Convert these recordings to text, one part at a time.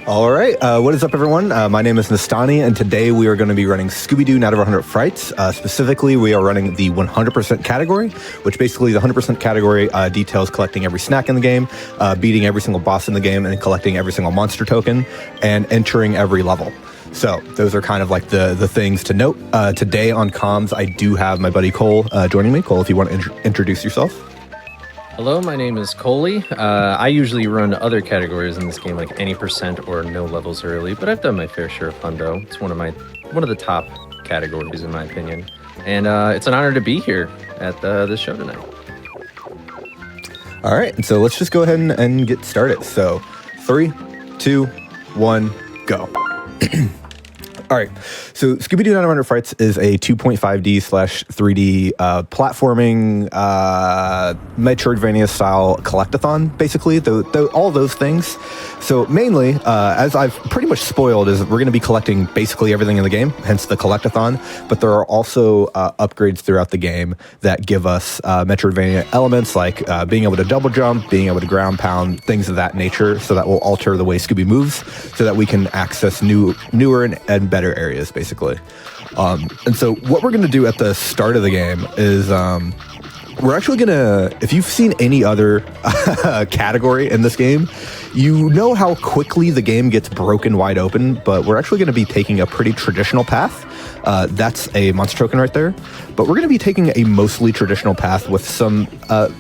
All right, what is up, everyone? My name is Nestani, and today we are going to be running Scooby-Doo Night of 100 Frights. Specifically, we are running the 100% category, which basically the 100% category details collecting every snack in the game, beating every single boss in the game, and collecting every single monster token, and entering every level. So those are kind of like the things to note. Today on comms, I do have my buddy Cole joining me. Cole, if you want to introduce yourself. Hello, my name is Coley. I usually run other categories in this game, like any percent or no levels early, but I've done my fair share of hundo. It's one of the top categories in my opinion, and it's an honor to be here at this show tonight. All right, so let's just go ahead and get started. So 3, 2, 1, go. All right, so Scooby-Doo Night of 100 Frights is a 2.5D/3D platforming Metroidvania style collectathon, basically, all those things. So mainly, as I've pretty much spoiled, is we're going to be collecting basically everything in the game, hence the collectathon, but there are also upgrades throughout the game that give us Metroidvania elements like being able to double jump, being able to ground pound, things of that nature, so that will alter the way Scooby moves, so that we can access newer and better areas, basically. And so what we're going to do at the start of the game is we're actually going to, if you've seen any other category in this game, you know how quickly the game gets broken wide open, but we're actually going to be taking a pretty traditional path. That's a monster token right there. But we're going to be taking a mostly traditional path with some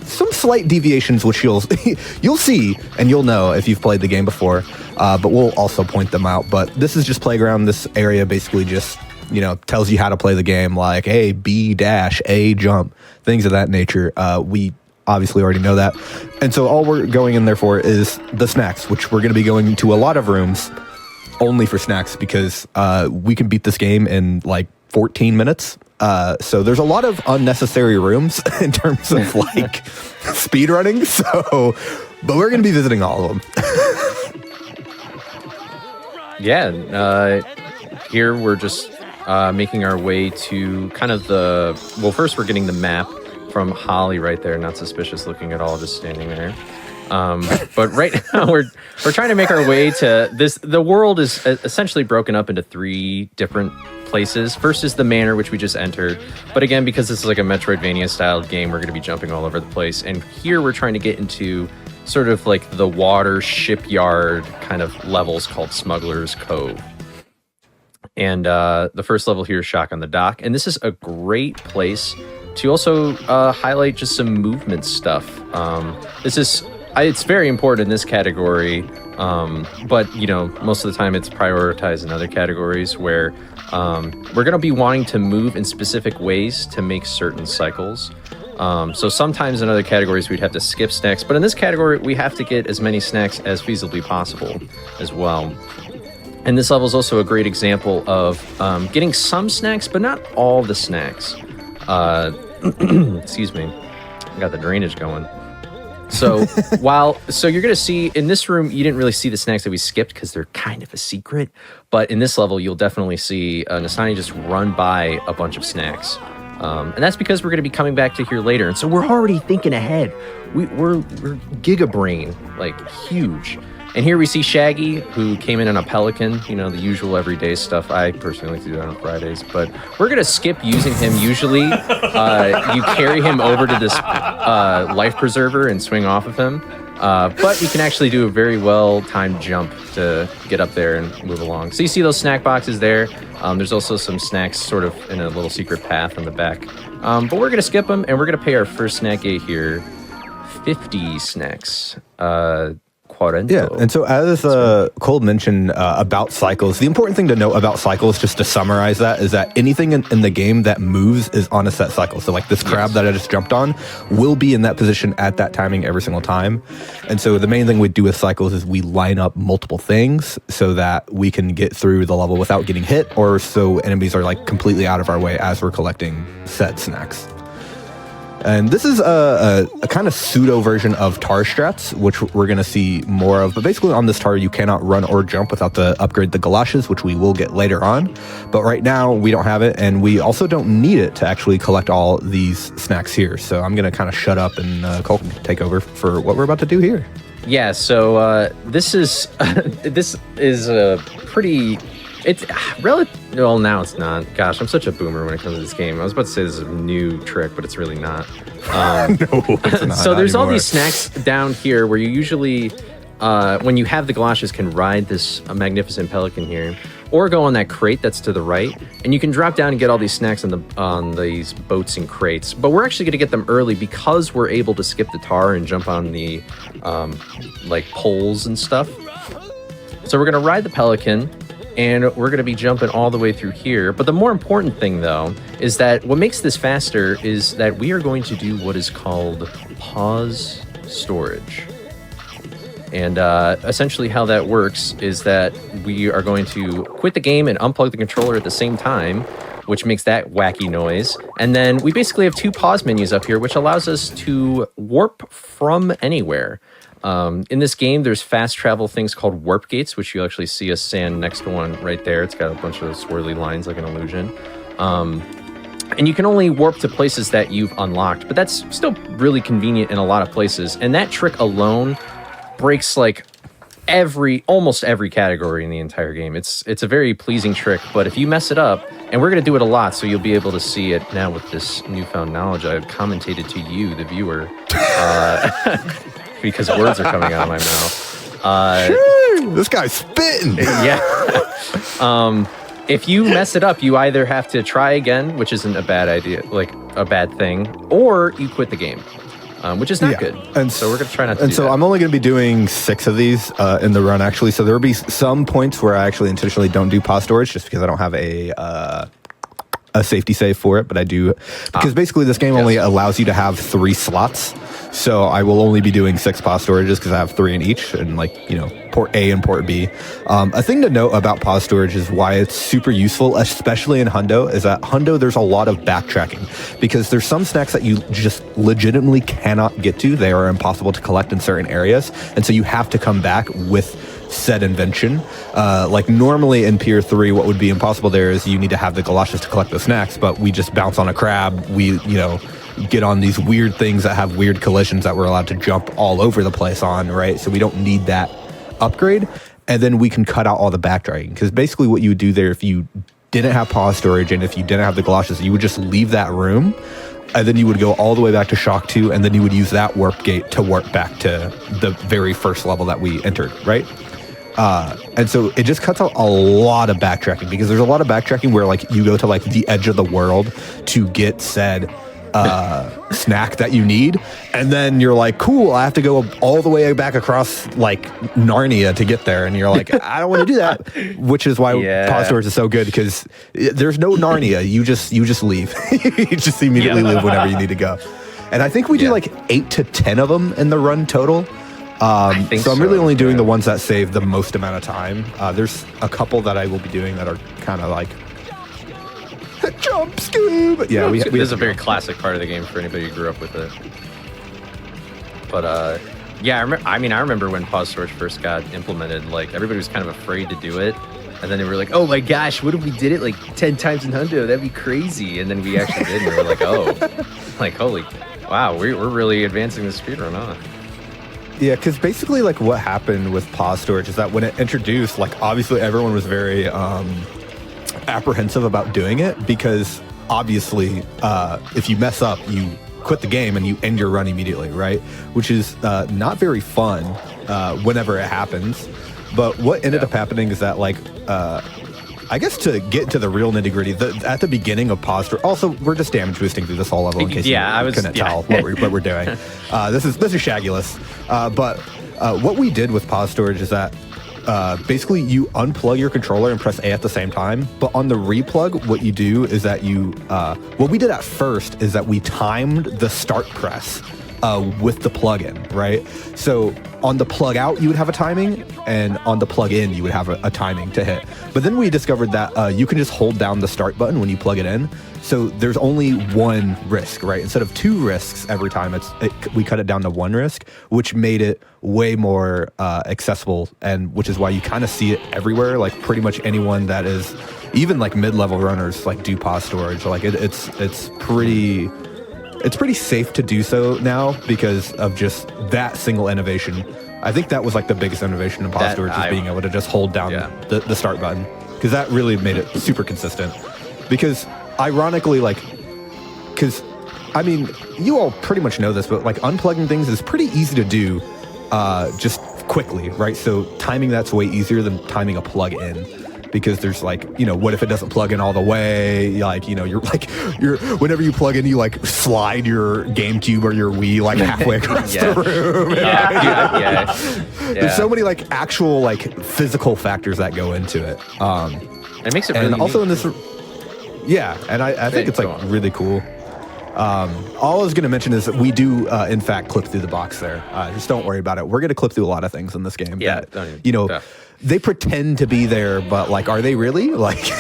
slight deviations, which you'll see and you'll know if you've played the game before. But we'll also point them out. But this is just playground. This area basically just, tells you how to play the game, like A, B dash, A jump, things of that nature. We obviously already know that. And so all we're going in there for is the snacks, which we're going to be going to a lot of rooms only for snacks because we can beat this game in like 14 minutes. So there's a lot of unnecessary rooms in terms of like speed running. But we're going to be visiting all of them. Yeah, here we're just making our way to kind of first we're getting the map from Holly right there, not suspicious looking at all, just standing there. But right now we're trying to make our way to this. The world is essentially broken up into 3 different places. First is the manor, which we just entered. But again, because this is like a Metroidvania styled game, we're going to be jumping all over the place. And here we're trying to get into sort of like the water shipyard kind of levels called Smuggler's Cove. And the first level here is Shock on the Dock. And this is a great place to also highlight just some movement stuff. It's very important in this category, but most of the time it's prioritized in other categories where we're going to be wanting to move in specific ways to make certain cycles. So sometimes in other categories we'd have to skip snacks, but in this category we have to get as many snacks as feasibly possible as well. And this level is also a great example of getting some snacks, but not all the snacks. Excuse me, I got the drainage going. So you're going to see in this room, you didn't really see the snacks that we skipped because they're kind of a secret. But in this level, you'll definitely see Nestani just run by a bunch of snacks. And that's because we're going to be coming back to here later. And so we're already thinking ahead. We're giga brain, like huge. And here we see Shaggy, who came in on a pelican, the usual everyday stuff. I personally like to do that on Fridays, but we're going to skip using him usually. You carry him over to this life preserver and swing off of him. But you can actually do a very well-timed jump to get up there and move along. So you see those snack boxes there. There's also some snacks sort of in a little secret path on the back. But we're going to skip them, and we're going to pay our first snack gate here. 50 snacks. Yeah, and so as Cole mentioned about cycles, the important thing to note about cycles, just to summarize that, is that anything in the game that moves is on a set cycle. So like this crab that I just jumped on will be in that position at that timing every single time. And so the main thing we do with cycles is we line up multiple things so that we can get through the level without getting hit, or so enemies are like completely out of our way as we're collecting said snacks. And this is a kind of pseudo version of tar strats, which we're going to see more of. But basically on this tar, you cannot run or jump without the upgrade the galoshes, which we will get later on. But right now, we don't have it, and we also don't need it to actually collect all these snacks here. So I'm going to kind of shut up, and Cole can take over for what we're about to do here. Yeah, so this is a pretty. It's well, now it's not. Gosh, I'm such a boomer when it comes to this game. I was about to say this is a new trick, but it's really not. No, it's not. So there's all anymore. these snacks down here where you usually, when you have the galoshes, can ride this magnificent pelican here, or go on that crate that's to the right, and you can drop down and get all these snacks on these boats and crates. But we're actually going to get them early because we're able to skip the tar and jump on the like poles and stuff. So we're going to ride the pelican, and we're going to be jumping all the way through here. But the more important thing, though, is that what makes this faster is that we are going to do what is called pause storage. And essentially how that works is that we are going to quit the game and unplug the controller at the same time, which makes that wacky noise. And then we basically have two pause menus up here, which allows us to warp from anywhere. In this game, there's fast travel things called warp gates, which you actually see us stand next to one right there. It's got a bunch of swirly lines like an illusion. And you can only warp to places that you've unlocked, but that's still really convenient in a lot of places. And that trick alone breaks like almost every category in the entire game. It's a very pleasing trick, but if you mess it up, and we're going to do it a lot, so you'll be able to see it now with this newfound knowledge I've commentated to you, the viewer, because words are coming out of my mouth. This guy's spitting. Yeah. If you mess it up, you either have to try again, which isn't a bad idea, like a bad thing, or you quit the game, which is not good. And so we're going to try not to do that. I'm only going to be doing 6 of these in the run, actually. So there will be some points where I actually intentionally don't do pause storage just because I don't have a safety save for it, but I do, because basically this game only allows you to have 3 slots. So I will only be doing 6 pause storages because I have 3 in each, and like, you know, port A and port B. A thing to note about pause storage is why it's super useful, especially in Hundo, is that Hundo, there's a lot of backtracking because there's some snacks that you just legitimately cannot get to. They are impossible to collect in certain areas. And so you have to come back with said invention. Like normally in Pier 3, what would be impossible there is you need to have the galoshes to collect the snacks, but we just bounce on a crab. We, you know, get on these weird things that have weird collisions that we're allowed to jump all over the place on, right? So we don't need that upgrade. And then we can cut out all the backtracking, because basically what you would do there, if you didn't have pause storage and if you didn't have the galoshes, you would just leave that room, and then you would go all the way back to Shock 2, and then you would use that warp gate to warp back to the very first level that we entered, right? And so it just cuts out a lot of backtracking, because there's a lot of backtracking where like you go to like the edge of the world to get said snack that you need, and then you're like, cool, I have to go all the way back across like Narnia to get there, and you're like, I don't want to do that, which is why pause storage is so good, because there's no Narnia. You just leave. You just immediately leave whenever you need to go. And I think we do like 8 to 10 of them in the run total. So I'm really only doing the ones that save the most amount of time. There's a couple that I will be doing that are kind of like jump scoop. But yeah, this is a very classic part of the game for anybody who grew up with it. But yeah, I remember when pause storage first got implemented, like everybody was kind of afraid to do it. And then they were like, oh my gosh, what if we did it like 10 times in Hundo? That'd be crazy. And then we actually did, and we were like, oh, like, holy, wow, we're really advancing the speedrun, huh? Yeah, because basically like what happened with pause storage is that when it introduced, like obviously everyone was very apprehensive about doing it, because obviously if you mess up, you quit the game and you end your run immediately, right? Which is not very fun whenever it happens. But what ended up happening is that like I guess to get into the real nitty gritty, at the beginning of pause storage, also we're just damage boosting through this whole level in case you couldn't tell what we're doing. This is Shaggulous. But what we did with pause storage is that basically you unplug your controller and press A at the same time. But on the replug, what you do is that you, what we did at first is that we timed the start press with the plug-in, right? So on the plug out, you would have a timing, and on the plug in, you would have a timing to hit. But then we discovered that you can just hold down the start button when you plug it in. So there's only one risk, right? Instead of 2 risks every time, we cut it down to 1 risk, which made it way more accessible, and which is why you kind of see it everywhere. Like pretty much anyone that is, even like mid-level runners, like do pause storage. Like it's pretty safe to do so now because of just that single innovation. I think that was like the biggest innovation in Pause Storage, is being able to just hold down the start button, because that really made it super consistent. Because ironically, because I mean, you all pretty much know this, but like unplugging things is pretty easy to do, just quickly, right? So timing that's way easier than timing a plug in. Because there's like, what if it doesn't plug in all the way? Like, you're whenever you plug in, you like slide your GameCube or your Wii like halfway across the room. There's so many like actual like physical factors that go into it. It makes it really and also in this, and I think it's like really cool. All I was going to mention is that we do, in fact, clip through the box there. Just don't worry about it. We're going to clip through a lot of things in this game. They pretend to be there, but like, are they really? Like,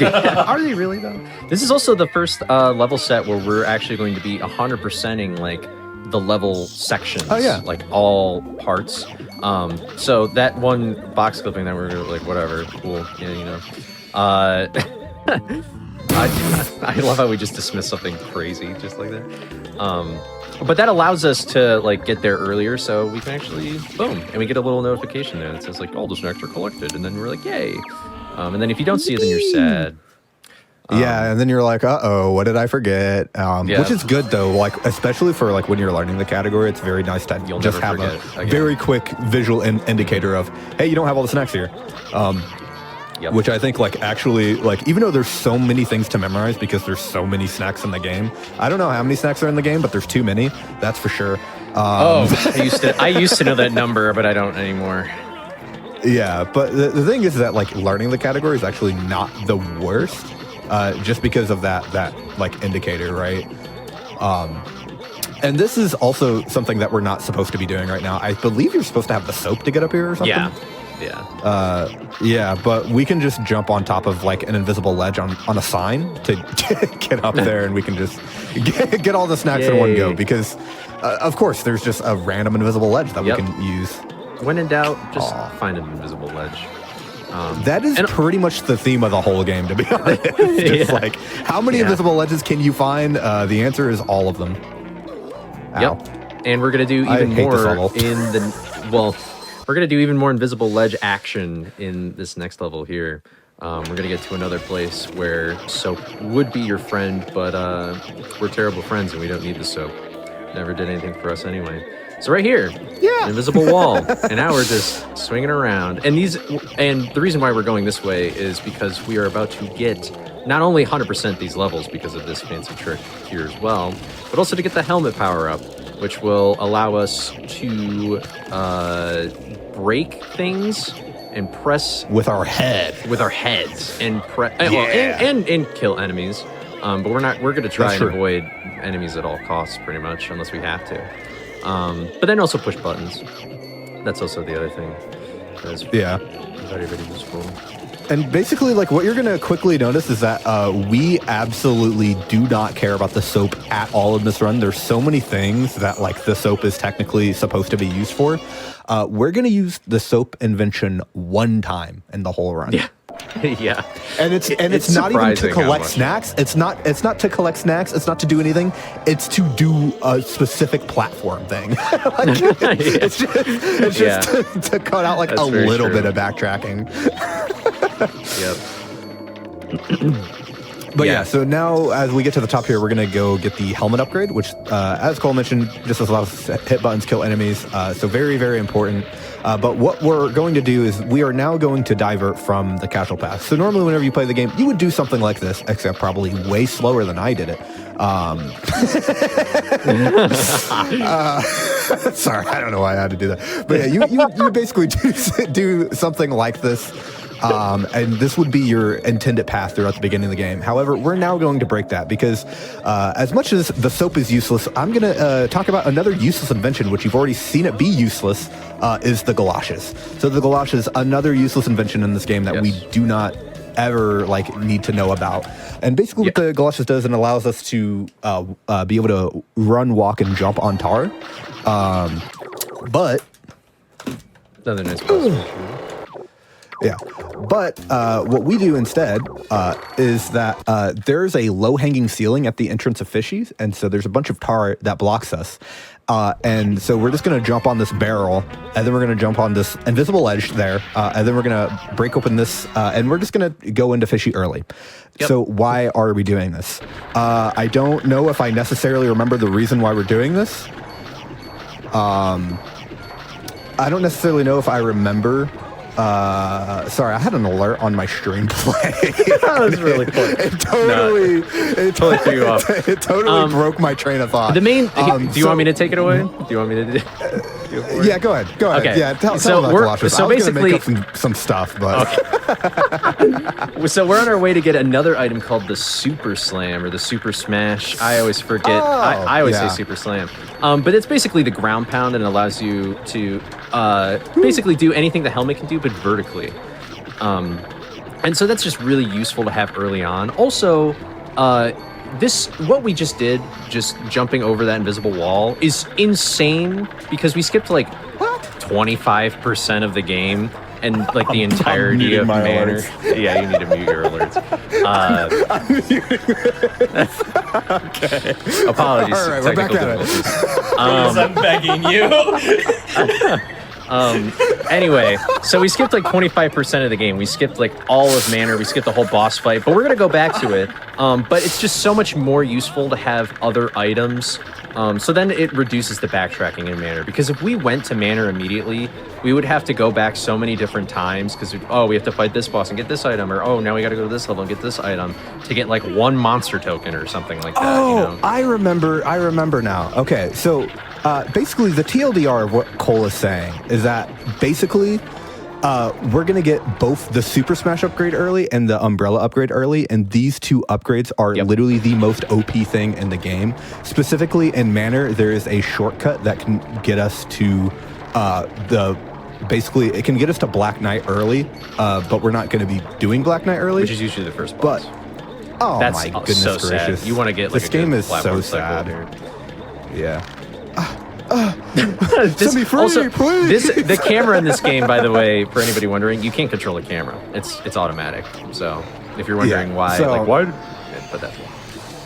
are they really though? This is also the first level set where we're actually going to be 100%ing like the level sections. Oh yeah, like all parts. So that one box clipping that we're like, whatever, cool. I love how we just dismiss something crazy just like that. But that allows us to like get there earlier, so we can actually boom, and we get a little notification there that says like, "Oh, the snacks are collected," and then we're like, "Yay!" And then if you don't see it, then you're sad. And then you're like, "Uh-oh, what did I forget?" Which is good though, like especially for like when you're learning the category, it's very nice to just have a very quick visual indicator of, "Hey, you don't have all the snacks here." Which I think like actually like, even though there's so many things to memorize because there's so many snacks in the game. I don't know how many snacks are in the game, but there's too many. That's for sure. I used to know that number, but I don't anymore. Yeah, but the thing is that like learning the category is actually not the worst, just because of that like indicator, right? And this is also something that we're not supposed to be doing right now. I believe you're supposed to have the soap to get up here or something. Yeah, but we can just jump on top of like an invisible ledge on a sign to get up there, and we can just get all the snacks in one go, because of course there's just a random invisible ledge that we can use. When in doubt, just find an invisible ledge. That is pretty much the theme of the whole game, to be honest. Just like, how many invisible ledges can you find? The answer is all of them. Ow. And we're gonna do even more we're going to do even more invisible ledge action in this next level here. We're going to get to another place where soap would be your friend, but we're terrible friends and we don't need the soap. Never did anything for us anyway. So right here, an invisible wall, and now we're just swinging around. And the reason why we're going this way is because we are about to get not only 100% these levels because of this fancy trick here as well, but also to get the helmet power up, which will allow us to break things and press with our heads and and kill enemies. But we're going to try and avoid enemies at all costs, pretty much, unless we have to. But then also push buttons. That's also the other thing. That's very, very useful. And basically, like, what you're going to quickly notice is that we absolutely do not care about the soap at all in this run. There's so many things that, like, the soap is technically supposed to be used for. We're going to use the soap invention one time in the whole run. Yeah. And it's not even to collect snacks. It's not to collect snacks. It's not to do anything. It's to do a specific platform thing. It's just to cut out like a little bit of backtracking. But so now as we get to the top here, we're going to go get the helmet upgrade, which, as Cole mentioned, just allows us to hit buttons, kill enemies. So very, very important. But what we're going to do is we are now going to divert from the casual path. So normally whenever you play the game, you would do something like this, except probably way slower than I did it. Sorry, I don't know why I had to do that. But yeah, you would basically do something like this. And this would be your intended path throughout the beginning of the game. However, we're now going to break that because as much as the soap is useless, I'm going to talk about another useless invention, which you've already seen it be useless, is the galoshes. So the galoshes, another useless invention in this game that we do not ever need to know about. And basically what the galoshes does, it allows us to be able to run, walk, and jump on tar. But another nice boss. Yeah. But what we do instead is that there's a low-hanging ceiling at the entrance of Fishies, and so there's a bunch of tar that blocks us. And so we're just going to jump on this barrel, and then we're going to jump on this invisible ledge there, and then we're going to break open this, and we're just going to go into Fishy early. Yep. So why are we doing this? I don't know if I necessarily remember the reason why we're doing this. I don't necessarily know if I remember. Sorry, I had an alert on my stream play. That was really cool. It totally threw you off. It totally broke my train of thought. The main. Do you want me to take it away? Do you want me to? Yeah, go ahead. Go ahead. Okay. Yeah, tell So about we're- Colossus. so I was gonna basically- make up some stuff, but So we're on our way to get another item called the Super Slam or the Super Smash. I always forget. I always say Super Slam. But it's basically the ground pound and allows you to basically do anything the helmet can do, but vertically. And so that's just really useful to have early on. Also, what we just did, just jumping over that invisible wall, is insane because we skipped like 25% of the game and like the entirety of Manor. Yeah, you need to mute your alerts. Okay. Apologies. All right, we're back at it. Please, I'm begging you. Anyway, so we skipped like 25% of the game. We skipped like all of Manor. We skipped the whole boss fight, but we're gonna go back to it. But it's just so much more useful to have other items. So then it reduces the backtracking in Manor, because if we went to Manor immediately, we would have to go back so many different times because we have to fight this boss and get this item, or now we got to go to this level and get this item to get like one monster token or something like that. Oh, you know? I remember now. Okay, so basically the TLDR of what Cole is saying is that basically we're going to get both the Super Smash upgrade early and the Umbrella upgrade early, and these two upgrades are literally the most OP thing in the game. Specifically in Manor, there is a shortcut that can get us to basically it can get us to Black Knight early, but we're not going to be doing Black Knight early. Which is usually the first boss. But, oh That's my goodness so gracious. sad. You want to get like this a game good is so platform sad. cycle here. Yeah. Set me free, also, please. the camera in this game, by the way, for anybody wondering, you can't control the camera. It's automatic. So if you're wondering why, but that's why.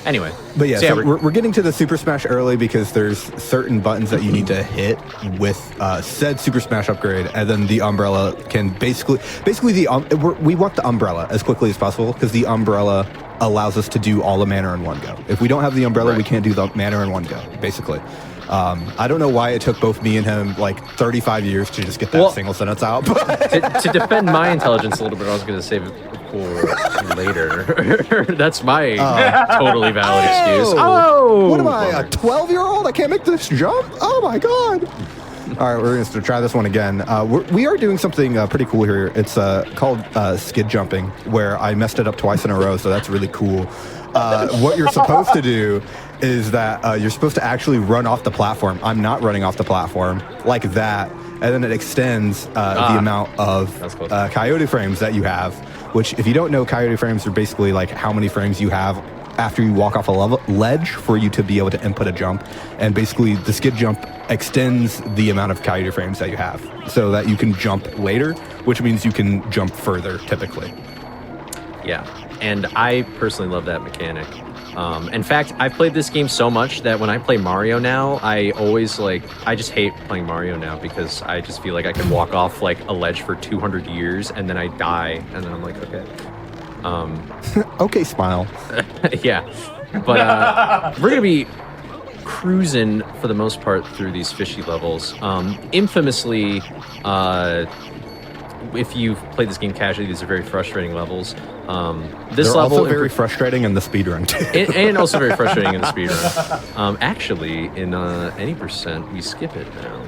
Anyway. But yeah, so we're getting to the Super Smash early because there's certain buttons that you need to hit with said Super Smash upgrade, and then the Umbrella can basically we want the Umbrella as quickly as possible because the Umbrella allows us to do all the Manor in one go. If we don't have the Umbrella, we can't do the Manor in one go, basically. I don't know why it took both me and him like 35 years to just get that single sentence out. to defend my intelligence a little bit, I was going to save it for later. That's my totally valid excuse. Oh! What am I, a 12-year-old? I can't make this jump? Oh my god! All right, we're going to try this one again. We are doing something pretty cool here. It's called skid jumping, where I messed it up twice in a row, so that's really cool. What you're supposed to do is that you're supposed to actually run off the platform. I'm not running off the platform like that, and then it extends the amount of coyote frames that you have, which if you don't know, coyote frames are basically like how many frames you have after you walk off a ledge for you to be able to input a jump. And basically the skid jump extends the amount of coyote frames that you have so that you can jump later, which means you can jump further typically. Yeah, and I personally love that mechanic. In fact, I've played this game so much that when I play Mario now, I just hate playing Mario now because I just feel like I can walk off like a ledge for 200 years and then I die and then I'm like, okay. Okay, smile. Yeah, but we're gonna be cruising for the most part through these fishy levels. Infamously, if you've played this game casually, these are very frustrating levels. This They're level also very frustrating in the speedrun too. and also very frustrating in the speedrun. Actually, in any percent, we skip it now.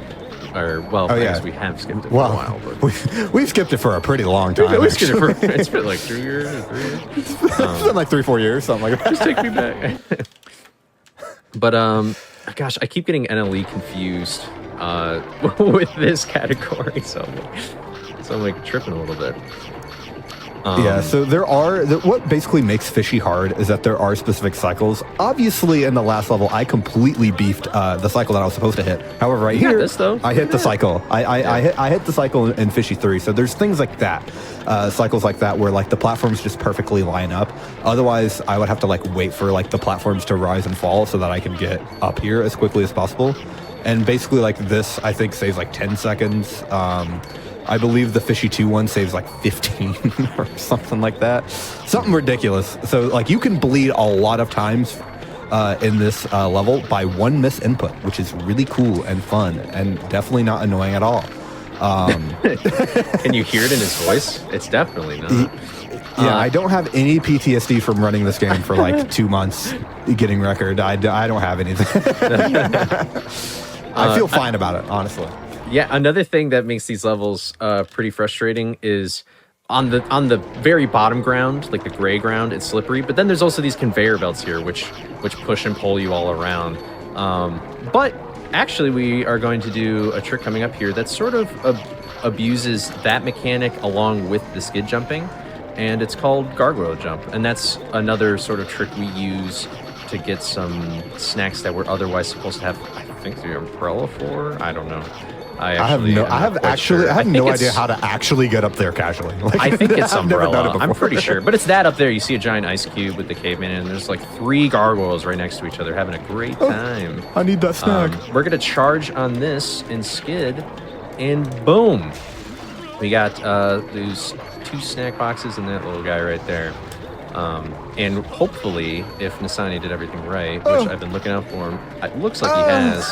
Or, well, I guess we have skipped it for a while. But we've skipped it for a pretty long time. we skipped it for, it's been like 3 years or 3 years. It's been like 3-4 years, something like that. Just take me back. But, gosh, I keep getting NLE confused with this category. So I'm like tripping a little bit. Yeah, so what basically makes Fishy hard is that there are specific cycles. Obviously, in the last level, I completely beefed the cycle that I was supposed to hit. However, right here, I hit the cycle. I hit the cycle in Fishy 3, so there's things like that. cycles like that where like the platforms just perfectly line up. Otherwise, I would have to like wait for like the platforms to rise and fall so that I can get up here as quickly as possible. And basically like this, I think saves like 10 seconds. I believe the Fishy 2 one saves like 15 or something like that. Something ridiculous. So like you can bleed a lot of times in this level by one miss input, which is really cool and fun and definitely not annoying at all. Can you hear it in his voice? It's definitely not. Yeah, I don't have any PTSD from running this game for like 2 months getting record. I don't have anything. I feel fine about it, honestly. Yeah, another thing that makes these levels pretty frustrating is on the very bottom ground, like the gray ground, it's slippery. But then there's also these conveyor belts here, which push and pull you all around. But actually, we are going to do a trick coming up here that sort of abuses that mechanic along with the skid jumping, and it's called gargoyle jump. And that's another sort of trick we use to get some snacks that we're otherwise supposed to have, I think, the umbrella for. I don't know. I have no idea how to actually get up there casually. Like, I think it's umbrella. I'm pretty sure, but it's that up there. You see a giant ice cube with the caveman, and there's like 3 gargoyles right next to each other, having a great time. I need that snack. We're gonna charge on this and skid, and boom, we got those 2 snack boxes and that little guy right there. And hopefully, if Nestani did everything right, which I've been looking out for him, it looks like he has.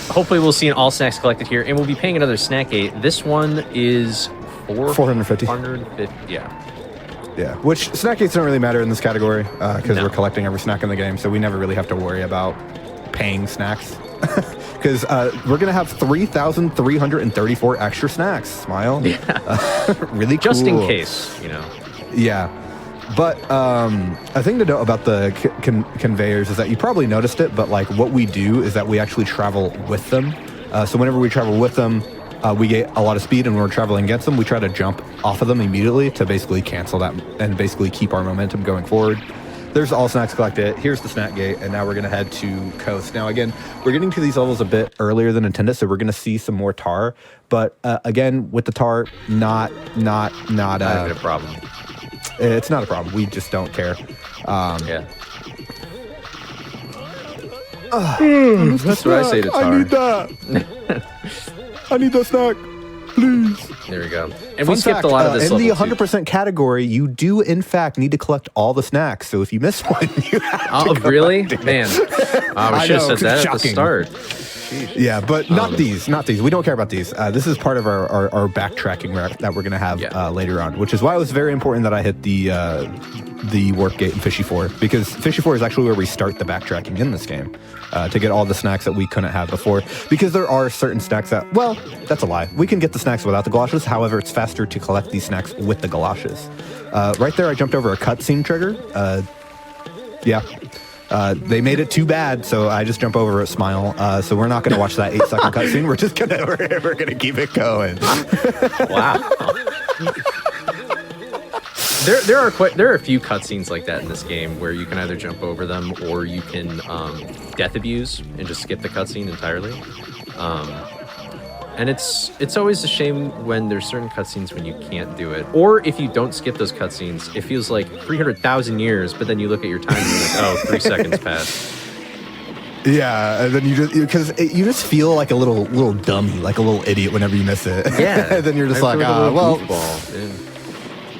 Hopefully, we'll see an all snacks collected here, and we'll be paying another snack gate. This one is 450. 450, yeah. Yeah, which snack gates don't really matter in this category because we're collecting every snack in the game, so we never really have to worry about paying snacks. Because we're going to have 3,334 extra snacks, Smile. Yeah. Really cool. Just in case, you know. Yeah. But a thing to note about the conveyors is that you probably noticed it, but like what we do is that we actually travel with them. So whenever we travel with them, we get a lot of speed, and when we're traveling against them, we try to jump off of them immediately to basically cancel that and basically keep our momentum going forward. There's all snacks collected. Here's the snack gate, and now we're going to head to Coast. Now, again, we're getting to these levels a bit earlier than intended, so we're going to see some more tar. But again, with the tar, not a problem. It's not a problem. We just don't care. Yeah. That's what I say to tar. I need that. I need that snack. Please. There we go. And we skipped a lot of this in level the 100% category, you do, in fact, need to collect all the snacks. So if you miss one, you have to go really? back to Man. We should have said that at the start. Sheesh. Yeah, but not these. We don't care about these. This is part of our backtracking that we're going to have later on, which is why it was very important that I hit the warp gate in Fishy 4, because Fishy 4 is actually where we start the backtracking in this game to get all the snacks that we couldn't have before, because there are certain snacks that, well, that's a lie. We can get the snacks without the galoshes. However, it's faster to collect these snacks with the galoshes. Right there, I jumped over a cutscene trigger. They made it too bad, so I just jump over a Smile. So we're not going to watch that 8-second cutscene. We're just gonna we're gonna keep it going. Wow. There are a few cutscenes like that in this game where you can either jump over them or you can death abuse and just skip the cutscene entirely. And it's always a shame when there's certain cutscenes when you can't do it. Or if you don't skip those cutscenes, it feels like 300,000 years, but then you look at your time and you're like, 3 seconds passed. Yeah, and then you just feel like a little dummy, like a little idiot whenever you miss it. Yeah. And then you're just like,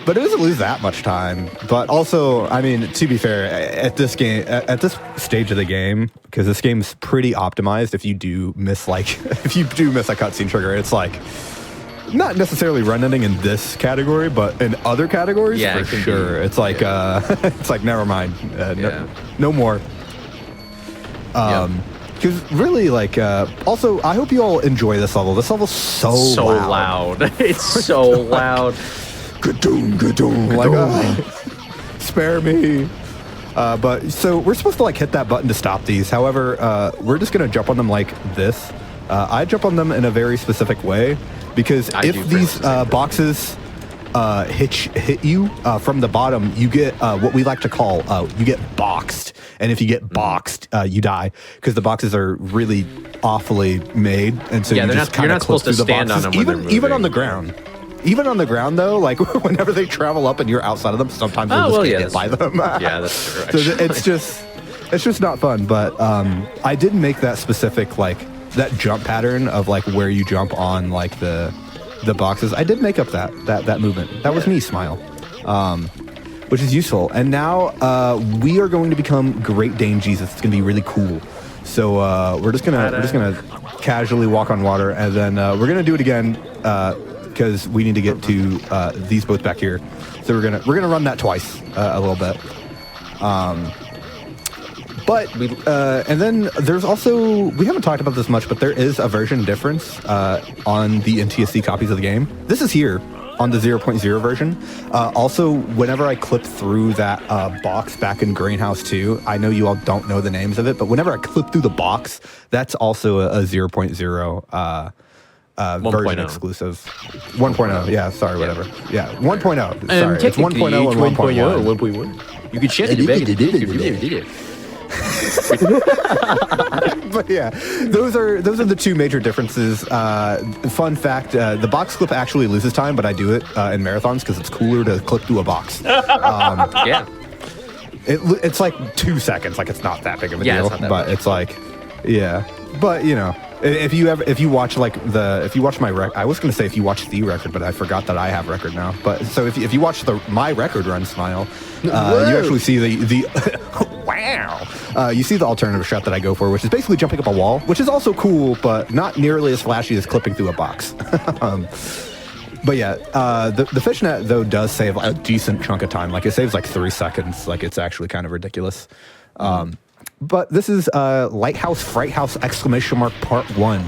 but it doesn't lose that much time. But also, I mean, to be fair, at this stage of the game, because this game's pretty optimized, if you do miss a cutscene trigger, it's like not necessarily run ending in this category, but in other categories, for sure. It's like it's like never mind, no more. Because really, like, also, I hope you all enjoy this level. This level's so loud. It's so loud. Ga-doom. Like, spare me. But so we're supposed to like hit that button to stop these. However, we're just gonna jump on them like this. I jump on them in a very specific way because if these boxes hit you from the bottom, you get what we like to call you get boxed. And if you get boxed, you die because the boxes are really awfully made, and so Yeah, you they're just not- you're kind of not supposed to through the stand on boxes, them when they're even on moving. the ground. Even on the ground, though, like whenever they travel up and you're outside of them, sometimes you'll Oh, just well, get yeah, hit by that's them. Yeah, that's true. So Actually. it's just not fun. But I did make that specific that jump pattern of where you jump on the boxes. I did make up that movement. That was me, Smile, which is useful. And now we are going to become Great Dane Jesus. It's going to be really cool. So we're just gonna casually walk on water, and then we're gonna do it again because we need to get to these boats back here. So we're gonna run that twice a little bit. But and then there's also, we haven't talked about this much, but there is a version difference on the NTSC copies of the game. This is here on the 0.0 version. Also, whenever I clip through that box back in Greenhouse 2, I know you all don't know the names of it, but whenever I clip through the box, that's also a 0.0 version exclusive. 1.0, yeah, sorry, whatever. Yeah, 1.0, sorry, it's 1.0 and 1.1. 1.1. You could share it back in the day if you never did it. But yeah, those are the two major differences. Fun fact: the box clip actually loses time, but I do it in marathons because it's cooler to clip through a box. Yeah. It's like 2 seconds. Like it's not that big of a deal, it's not that but much. it's yeah. But if you watch my record, I was gonna say if you watch the record, but I forgot that I have record now. But so if you watch my record run, Smile, you actually see the wow. You see the alternative shot that I go for, which is basically jumping up a wall, which is also cool, but not nearly as flashy as clipping through a box. But yeah, the fishnet though does save a decent chunk of time. Like it saves 3 seconds. Like it's actually kind of ridiculous. But this is Lighthouse Fright House ! Part 1.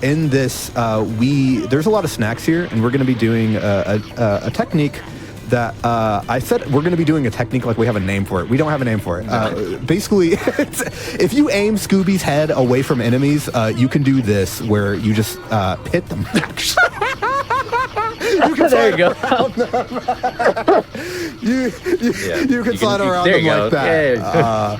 In this, there's a lot of snacks here, and we're going to be doing a technique that I said we're going to be doing a technique like we have a name for it. We don't have a name for it. Basically, if you aim Scooby's head away from enemies, you can do this where you just hit them. There you go. You can slide around them like that. Yeah.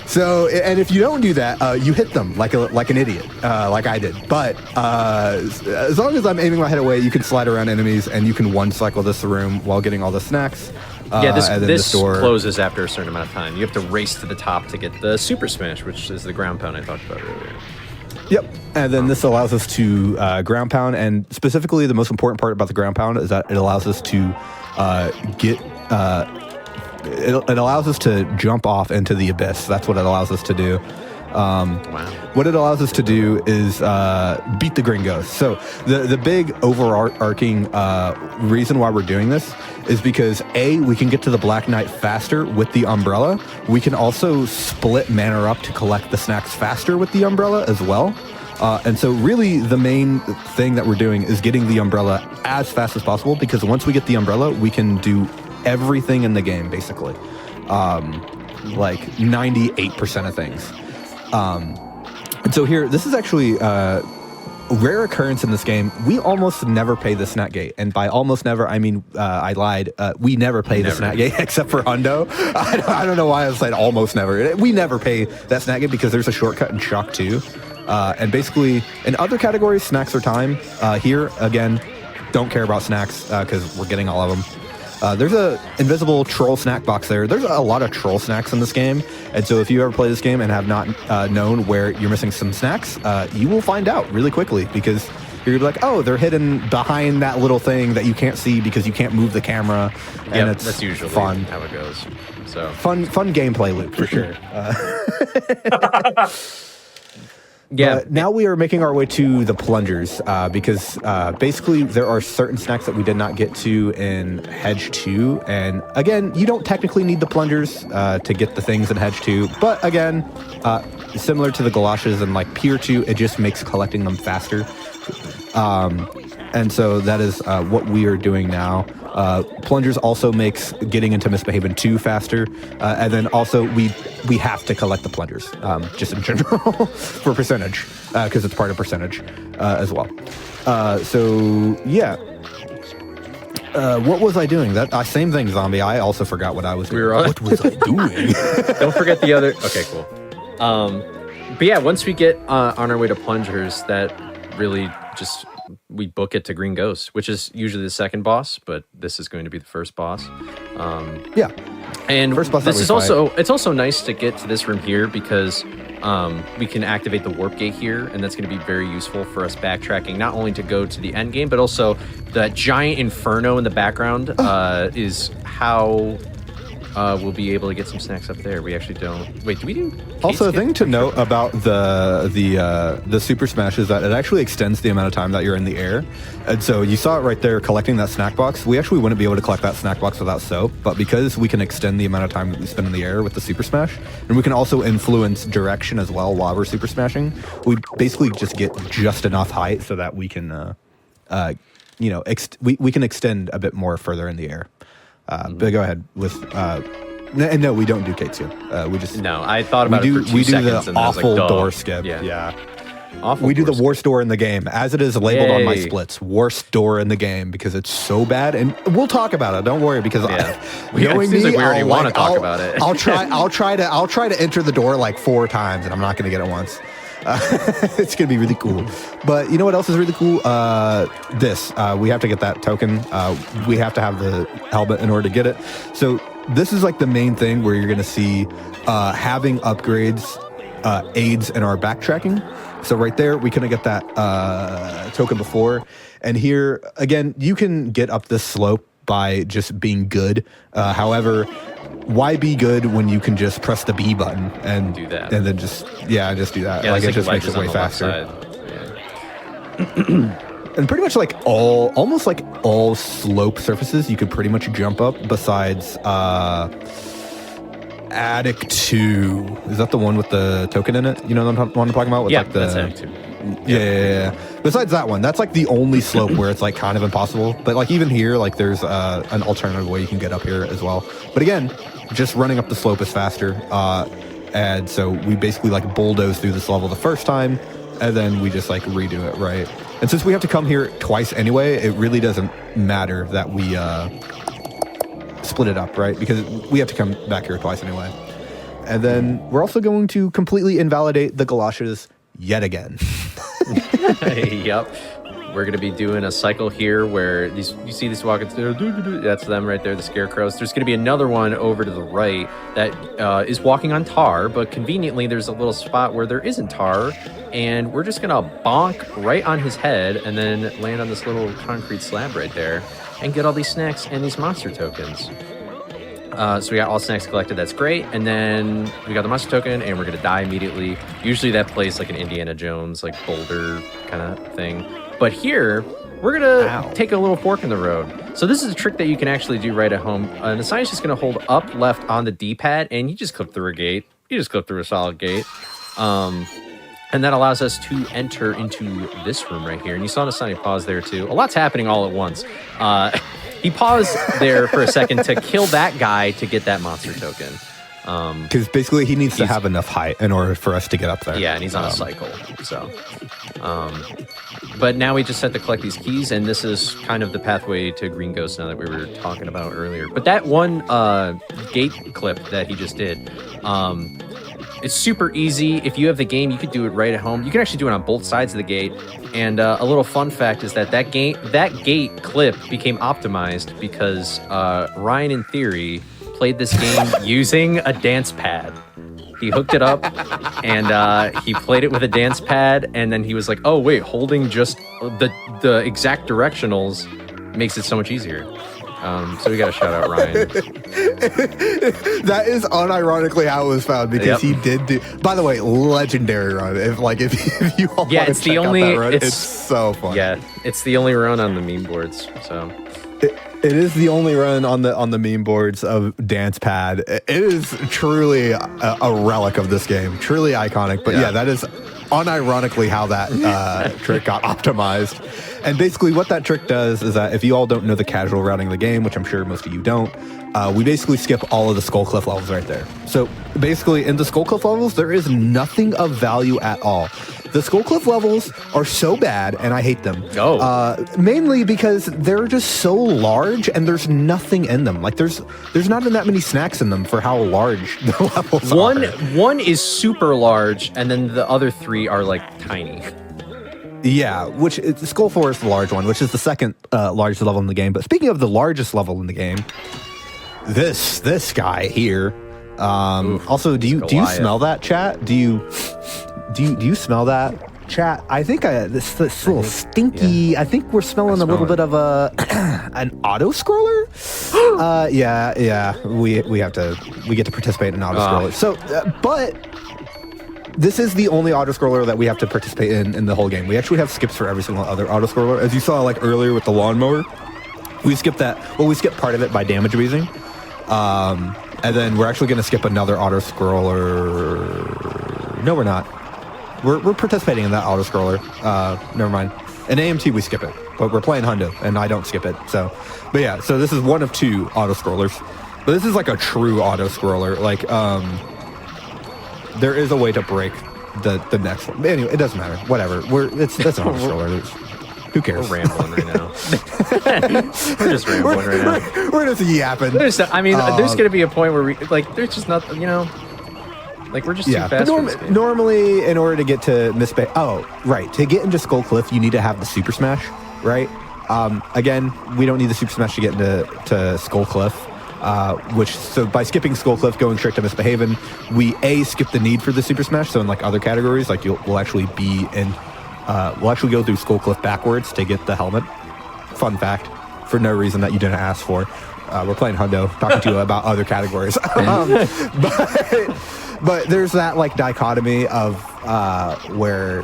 So, and if you don't do that, you hit them like an idiot, like I did. But as long as I'm aiming my head away, you can slide around enemies, and you can one-cycle this room while getting all the snacks. This closes after a certain amount of time. You have to race to the top to get the Super Smash, which is the ground pound I talked about earlier. Yep. And then this allows us to ground pound, and specifically the most important part about the ground pound is that it allows us to it allows us to jump off into the abyss. That's what it allows us to do. Wow. What it allows us to do is beat the gringos. So the big overarching reason why we're doing this is because A, we can get to the Black Knight faster with the umbrella. We can also split mana up to collect the snacks faster with the umbrella as well. And so really the main thing that we're doing is getting the umbrella as fast as possible, because once we get the umbrella, we can do everything in the game, basically. Like 98% of things. And so here, this is actually a rare occurrence in this game. We almost never pay the snack gate. And by almost never, I mean, I lied. We never pay the snack gate except for Hundo. I don't know why I said almost never. We never pay that snack gate because there's a shortcut in Shock 2. And basically, in other categories, snacks are time. Here, again, don't care about snacks because we're getting all of them. There's a invisible troll snack box there. There's a lot of troll snacks in this game. And so if you ever play this game and have not known where you're missing some snacks, you will find out really quickly, because you're like, oh, they're hidden behind that little thing that you can't see because you can't move the camera. And it's that's usually fun. how it goes. So Fun gameplay loop for sure. yeah. But now we are making our way to the plungers because basically there are certain snacks that we did not get to in Hedge 2. And again, you don't technically need the plungers to get the things in Hedge 2. But again, similar to the galoshes and like Pier 2, it just makes collecting them faster. And so that is what we are doing now. Plungers also makes getting into Misbehavin' 2 faster. And then also we have to collect the plungers, just in general, for percentage, because it's part of percentage as well. So, yeah. What was I doing? That same thing, zombie. I also forgot what I was doing. on- What was I doing? Don't forget the other. Okay, cool. But yeah, once we get on our way to plungers, that really just we book it to Green Ghost, which is usually the second boss, but this is going to be the first boss. Yeah. And First boss this that we is fight. it's also nice to get to this room here because we can activate the warp gate here, and that's going to be very useful for us backtracking, not only to go to the end game, but also that giant inferno in the background is how we'll be able to get some snacks up there. We actually don't. Wait, do we do? Also, a thing to note about the Super Smash is that it actually extends the amount of time that you're in the air. And so you saw it right there collecting that snack box. We actually wouldn't be able to collect that snack box without soap, but because we can extend the amount of time that we spend in the air with the Super Smash, and we can also influence direction as well while we're Super Smashing, we basically just get just enough height so that we can, we can extend a bit more further in the air. But go ahead with. No, we don't do K2. We just No, I thought about it for 2 we do seconds the and I was like, awful duh. door skip. Yeah. Yeah. Awful We do the door worst door in the game, as it is labeled on my Yay. splits. Worst door in the game because it's so bad, and we'll talk about it. Don't worry, because Yeah. knowing It seems me, like we already I'll, wanna talk about it. I'll try to enter the door like 4 times, and I'm not going to get it once. It's going to be really cool. But you know what else is really cool? We have to get that token. We have to have the helmet in order to get it. So this is like the main thing where you're going to see having upgrades aids in our backtracking. So right there, we couldn't get that token before. And here, again, you can get up this slope by just being good. However, why be good when you can just press the B button and Do that. and then just do that? Yeah, Like it there's just makes ledges it way on the left faster. side. Yeah. And pretty much like almost like all slope surfaces, you could pretty much jump up. Besides Attic 2, is that the one with the token in it? You know what I'm talking about? With Yeah, like the, that's it too. Yeah. Besides that one, that's like the only slope where it's like kind of impossible. But like even here, like there's an alternative way you can get up here as well. But again, just running up the slope is faster. And so we basically like bulldoze through this level the first time, and then we just like redo it, right? And since we have to come here twice anyway, it really doesn't matter that we split it up, right? Because we have to come back here twice anyway. And then we're also going to completely invalidate the galoshes yet again. Yep. We're going to be doing a cycle here where you see these walking through. That's them right there, the scarecrows. There's going to be another one over to the right that is walking on tar, but conveniently there's a little spot where there isn't tar, and we're just going to bonk right on his head and then land on this little concrete slab right there and get all these snacks and these monster tokens. So we got all snacks collected. That's great. And then we got the monster token, and we're going to die immediately. Usually that plays like an Indiana Jones, like boulder kind of thing. But here, we're going to take a little fork in the road. So this is a trick that you can actually do right at home. Nestani's just going to hold up left on the D-pad, and you just clip through a gate. You just clip through a solid gate. And that allows us to enter into this room right here. And you saw Nestani pause there too. A lot's happening all at once. He paused there for a second to kill that guy to get that monster token. Because basically he needs to have enough height in order for us to get up there. Yeah, and he's on a cycle. So, but now we just have to collect these keys, and this is kind of the pathway to Green Ghost now that we were talking about earlier. But that one gate clip that he just did, it's super easy. If you have the game, you could do it right at home. You can actually do it on both sides of the gate. And a little fun fact is that that gate clip became optimized because Ryan, in theory, played this game using a dance pad. He hooked it up and he played it with a dance pad, and then he was like, "Oh wait, holding just the exact directionals makes it so much easier." So we got to shout out Ryan. That is unironically how it was found, because he did do. By the way, legendary run. If you all want to check out that run, it's so fun. Yeah, it's the only run on the meme boards. So it is the only run on the meme boards of Dance Pad. It is truly a relic of this game, truly iconic. But yeah, that is unironically how that trick got optimized. And basically what that trick does is that if you all don't know the casual routing of the game, which I'm sure most of you don't, we basically skip all of the Skull Cliff levels right there. So basically in the Skull Cliff levels, there is nothing of value at all. The Skullcliff levels are so bad, and I hate them. Mainly because they're just so large, and there's nothing in them. Like there's not that many snacks in them for how large the levels are. One is super large, and then the other 3 are like tiny. Yeah, which Skull 4 is the large one, which is the second largest level in the game. But speaking of the largest level in the game, this guy here. Also, do you smell that, chat? Do you smell that, chat? I think this little stinky. Yeah. I think we're smelling a little bit of an auto scroller. Yeah. We get to participate in auto scroller. So, but. This is the only auto-scroller that we have to participate in the whole game. We actually have skips for every single other auto-scroller. As you saw like earlier with the lawnmower, we skipped that. Well, we skipped part of it by damage abusing. And then we're actually going to skip another auto-scroller. No, we're not. We're participating in that auto-scroller. Never mind. In AMT, we skip it. But we're playing Hundo, and I don't skip it. So, but yeah, so this is one of 2 auto-scrollers. But this is like a true auto-scroller. Like, there is a way to break the next one. But anyway, it doesn't matter. Whatever. That's an auto-scroller. Who cares? We're rambling right now. We're just rambling right now. We're just yapping. There's going to be a point where we there's just nothing, we're just too fast. But normally, in order to get to to get into Skullcliff, you need to have the Super Smash, right? Again, we don't need the Super Smash to get into Skullcliff. So by skipping Skullcliff, going straight to Misbehavin', we skip the need for the Super Smash. So in like other categories, like we'll actually be in, we'll actually go through Skullcliff backwards to get the helmet. Fun fact, for no reason that you didn't ask for. We're playing Hundo, talking to you about other categories. But there's that like dichotomy of where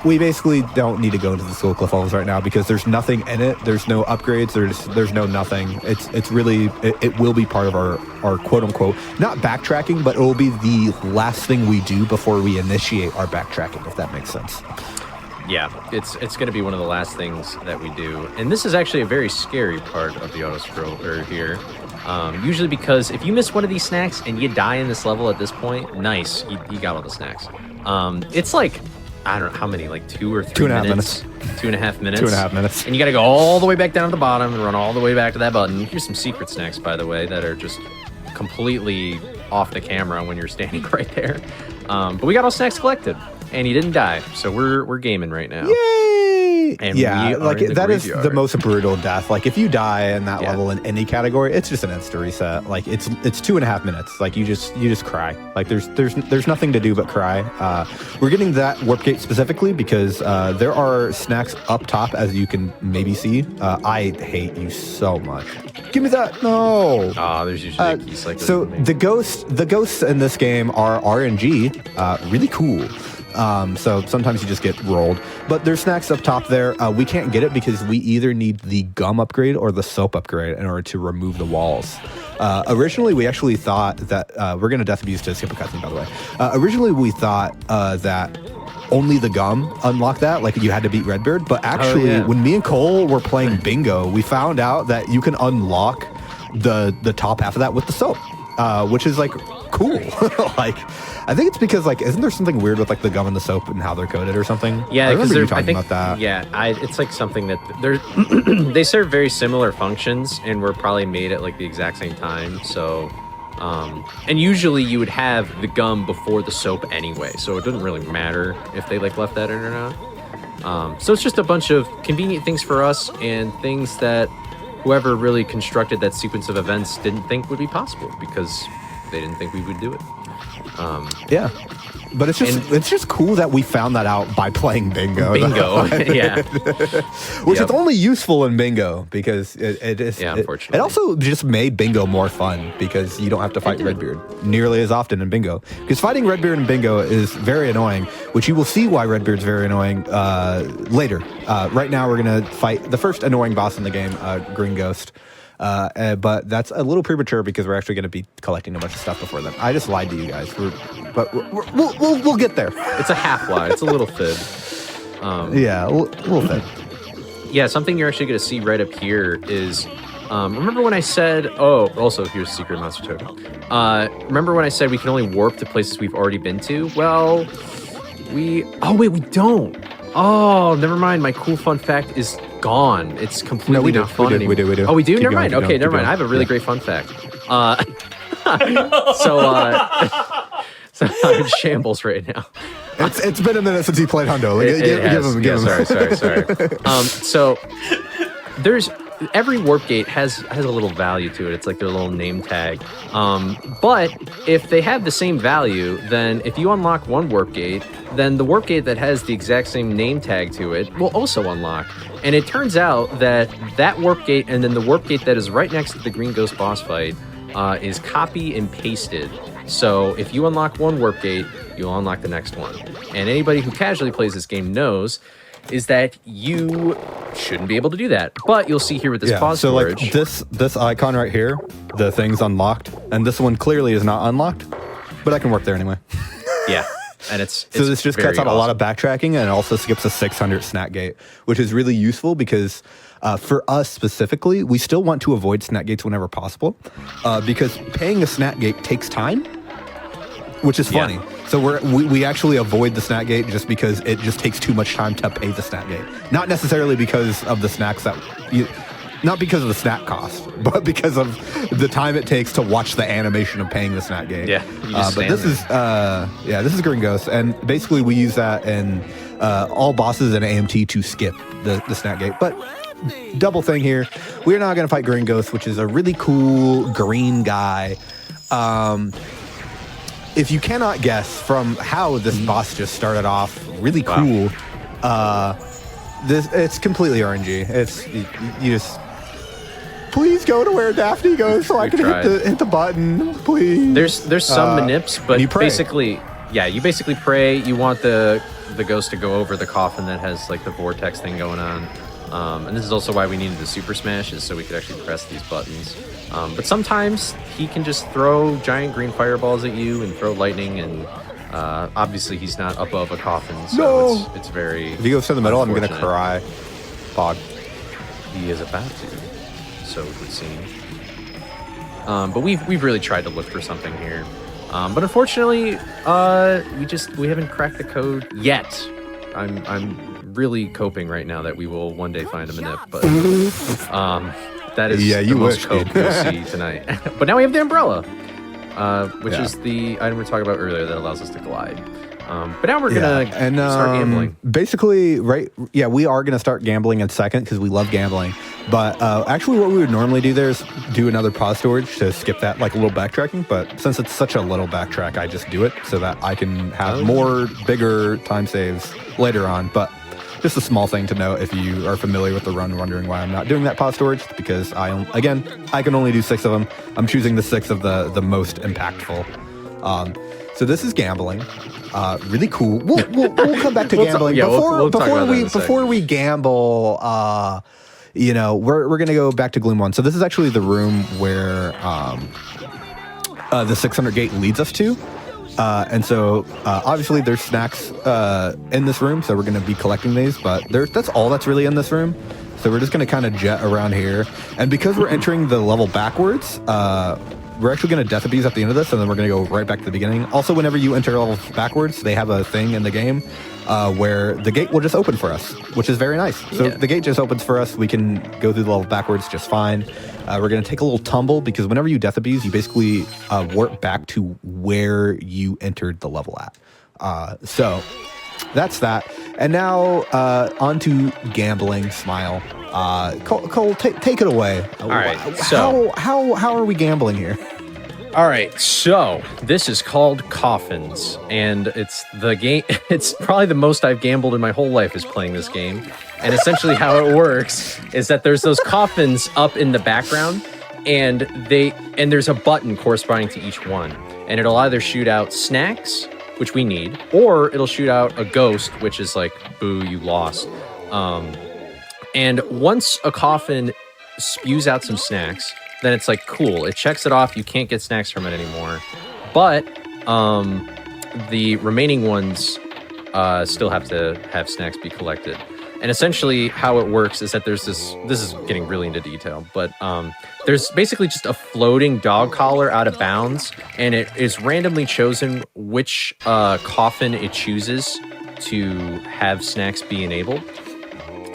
we basically don't need to go into the Skullcliff levels right now because there's nothing in it. There's no upgrades. There's no nothing. It's really it will be part of our quote unquote not backtracking, but it will be the last thing we do before we initiate our backtracking, if that makes sense. Yeah, it's going to be one of the last things that we do, and this is actually a very scary part of the auto scroller here. Usually because if you miss one of these snacks and you die in this level at this point, nice, you got all the snacks. It's like, I don't know how many, like 2 or 3 minutes. 2.5 minutes. 2.5 minutes. And you got to go all the way back down to the bottom and run all the way back to that button. Here's some secret snacks, by the way, that are just completely off the camera when you're standing right there. But we got all snacks collected, and he didn't die, so we're gaming right now. Yay! And yeah, like that is the most brutal death. Like if you die in that level in any category, it's just an instant reset. Like it's 2.5 minutes. Like you just cry. Like there's nothing to do but cry. We're getting that warp gate specifically because there are snacks up top, as you can maybe see. I hate you so much. Give me that. No. There's usually a key cycle. So the ghosts in this game are RNG. Really cool. So sometimes you just get rolled, but there's snacks up top there. We can't get it because we either need the gum upgrade or the soap upgrade in order to remove the walls. Originally, we actually thought that we're going to death abuse to skip a cutscene, by the way. Originally, we thought that only the gum unlocked that, like you had to beat Redbeard. But actually, when me and Cole were playing bingo, we found out that you can unlock the top half of that with the soap, which is like cool. Like, I think it's because like, isn't there something weird with like the gum and the soap and how they're coded or something? Yeah, I remember you talking about that. Yeah, it's like something that they're they serve very similar functions and were probably made at like the exact same time. So, and usually you would have the gum before the soap anyway, so it doesn't really matter if they like left that in or not. So it's just a bunch of convenient things for us and things that whoever really constructed that sequence of events didn't think would be possible because they didn't think we would do it. Yeah, but it's just cool that we found that out by playing bingo. Yeah. Which is only useful in bingo because it is. Yeah, unfortunately. It also just made bingo more fun because you don't have to fight Redbeard nearly as often in bingo. Because fighting Redbeard in bingo is very annoying, which you will see why Redbeard's very annoying later. Right now, we're gonna fight the first annoying boss in the game, Green Ghost. But that's a little premature because we're actually going to be collecting a bunch of stuff before then. I just lied to you guys, we'll get there. It's a half lie. It's a little fib. Yeah, a little fib. Yeah, something you're actually going to see right up here is, remember when I said, also here's Secret Monster Token. Remember when I said we can only warp to places we've already been to? Well, Oh wait, we don't. Oh, never mind. My cool fun fact is gone. It's completely not fun anymore. We do. Oh, we do. Keep Never going, mind. keep Okay, going, never keep mind. I have a really going. great fun fact. So I'm in shambles right now. It's been a minute since he played Hundo. Give him. Sorry. So there's every warp gate has a little value to it. It's like their little name tag. But if they have the same value, then if you unlock one warp gate, then the warp gate that has the exact same name tag to it will also unlock. And it turns out that warp gate and then the warp gate that is right next to the Green Ghost boss fight is copy and pasted. So if you unlock one warp gate, you'll unlock the next one. And anybody who casually plays this game knows is that you shouldn't be able to do that. But you'll see here with this pause storage. Like this icon right here, the thing's unlocked, and this one clearly is not unlocked, but I can work there anyway. Yeah. And it's so this just cuts out a lot of backtracking, and it also skips a 600 snack gate, which is really useful because for us specifically, we still want to avoid snack gates whenever possible because paying a snack gate takes time, which is funny. Yeah. So we actually avoid the snack gate just because it just takes too much time to pay the snack gate. Not necessarily because of the snacks not because of the snack cost, but because of the time it takes to watch the animation of paying the snack gate. Yeah, but this is Green Ghost, and basically we use that in all bosses in AMT to skip the snack gate. But double thing here, we're not going to fight Green Ghost, which is a really cool green guy. If you cannot guess from how this boss just started off really cool, it's completely RNG. It's you just please go to where Daphne goes so I can hit the button, please. There's some manips, but you pray. you basically pray. You want the ghost to go over the coffin that has like the vortex thing going on. And this is also why we needed the super smash, is so we could actually press these buttons. But sometimes he can just throw giant green fireballs at you and throw lightning, and obviously he's not above a coffin, so it's very. If he goes to the middle, I'm gonna cry. Fog. He is about to, so it would seem. But we've really tried to look for something here, but unfortunately, we haven't cracked the code yet. I'm really coping right now that we will one day find a manip, but that is the most cope you'll see tonight. But now we have the umbrella, which is the item we were talking about earlier that allows us to glide. But now we're gonna start gambling. Basically, we are gonna start gambling in a second because we love gambling. But actually, what we would normally do there is do another pause storage to skip that, like a little backtracking. But since it's such a little backtrack, I just do it so that I can have more bigger time saves later on. But just a small thing to note if you are familiar with the run, wondering why I'm not doing that pause storage, because I can only do 6 of them. I'm choosing the 6 of the most impactful. So this is gambling. Really cool. We'll come back to gambling. Before we gamble, we're gonna go back to Gloom 1. So this is actually the room where the 600 gate leads us to. And so obviously there's snacks in this room, so we're going to be collecting these, but that's all that's really in this room. So we're just going to kind of jet around here. And because we're entering the level backwards, we're actually going to death abuse at the end of this, and then we're going to go right back to the beginning. Also, whenever you enter levels backwards, they have a thing in the game where the gate will just open for us, which is very nice. So the gate just opens for us. We can go through the level backwards just fine. We're going to take a little tumble because whenever you death abuse, you basically warp back to where you entered the level at. So that's that. And now on to gambling. Smile. Cole, take it away. All right. So how are we gambling here? All right, so this is called Coffins, and it's the game. It's probably the most I've gambled in my whole life is playing this game. And essentially how it works is that there's those coffins up in the background, and there's a button corresponding to each one. And it'll either shoot out snacks, which we need, or it'll shoot out a ghost, which is like, boo, you lost. And once a coffin spews out some snacks, then it's like, cool, it checks it off, you can't get snacks from it anymore. But the remaining ones still have to have snacks be collected. And essentially how it works is that there's this is getting really into detail, but there's basically just a floating dog collar out of bounds, and it is randomly chosen which coffin it chooses to have snacks be enabled.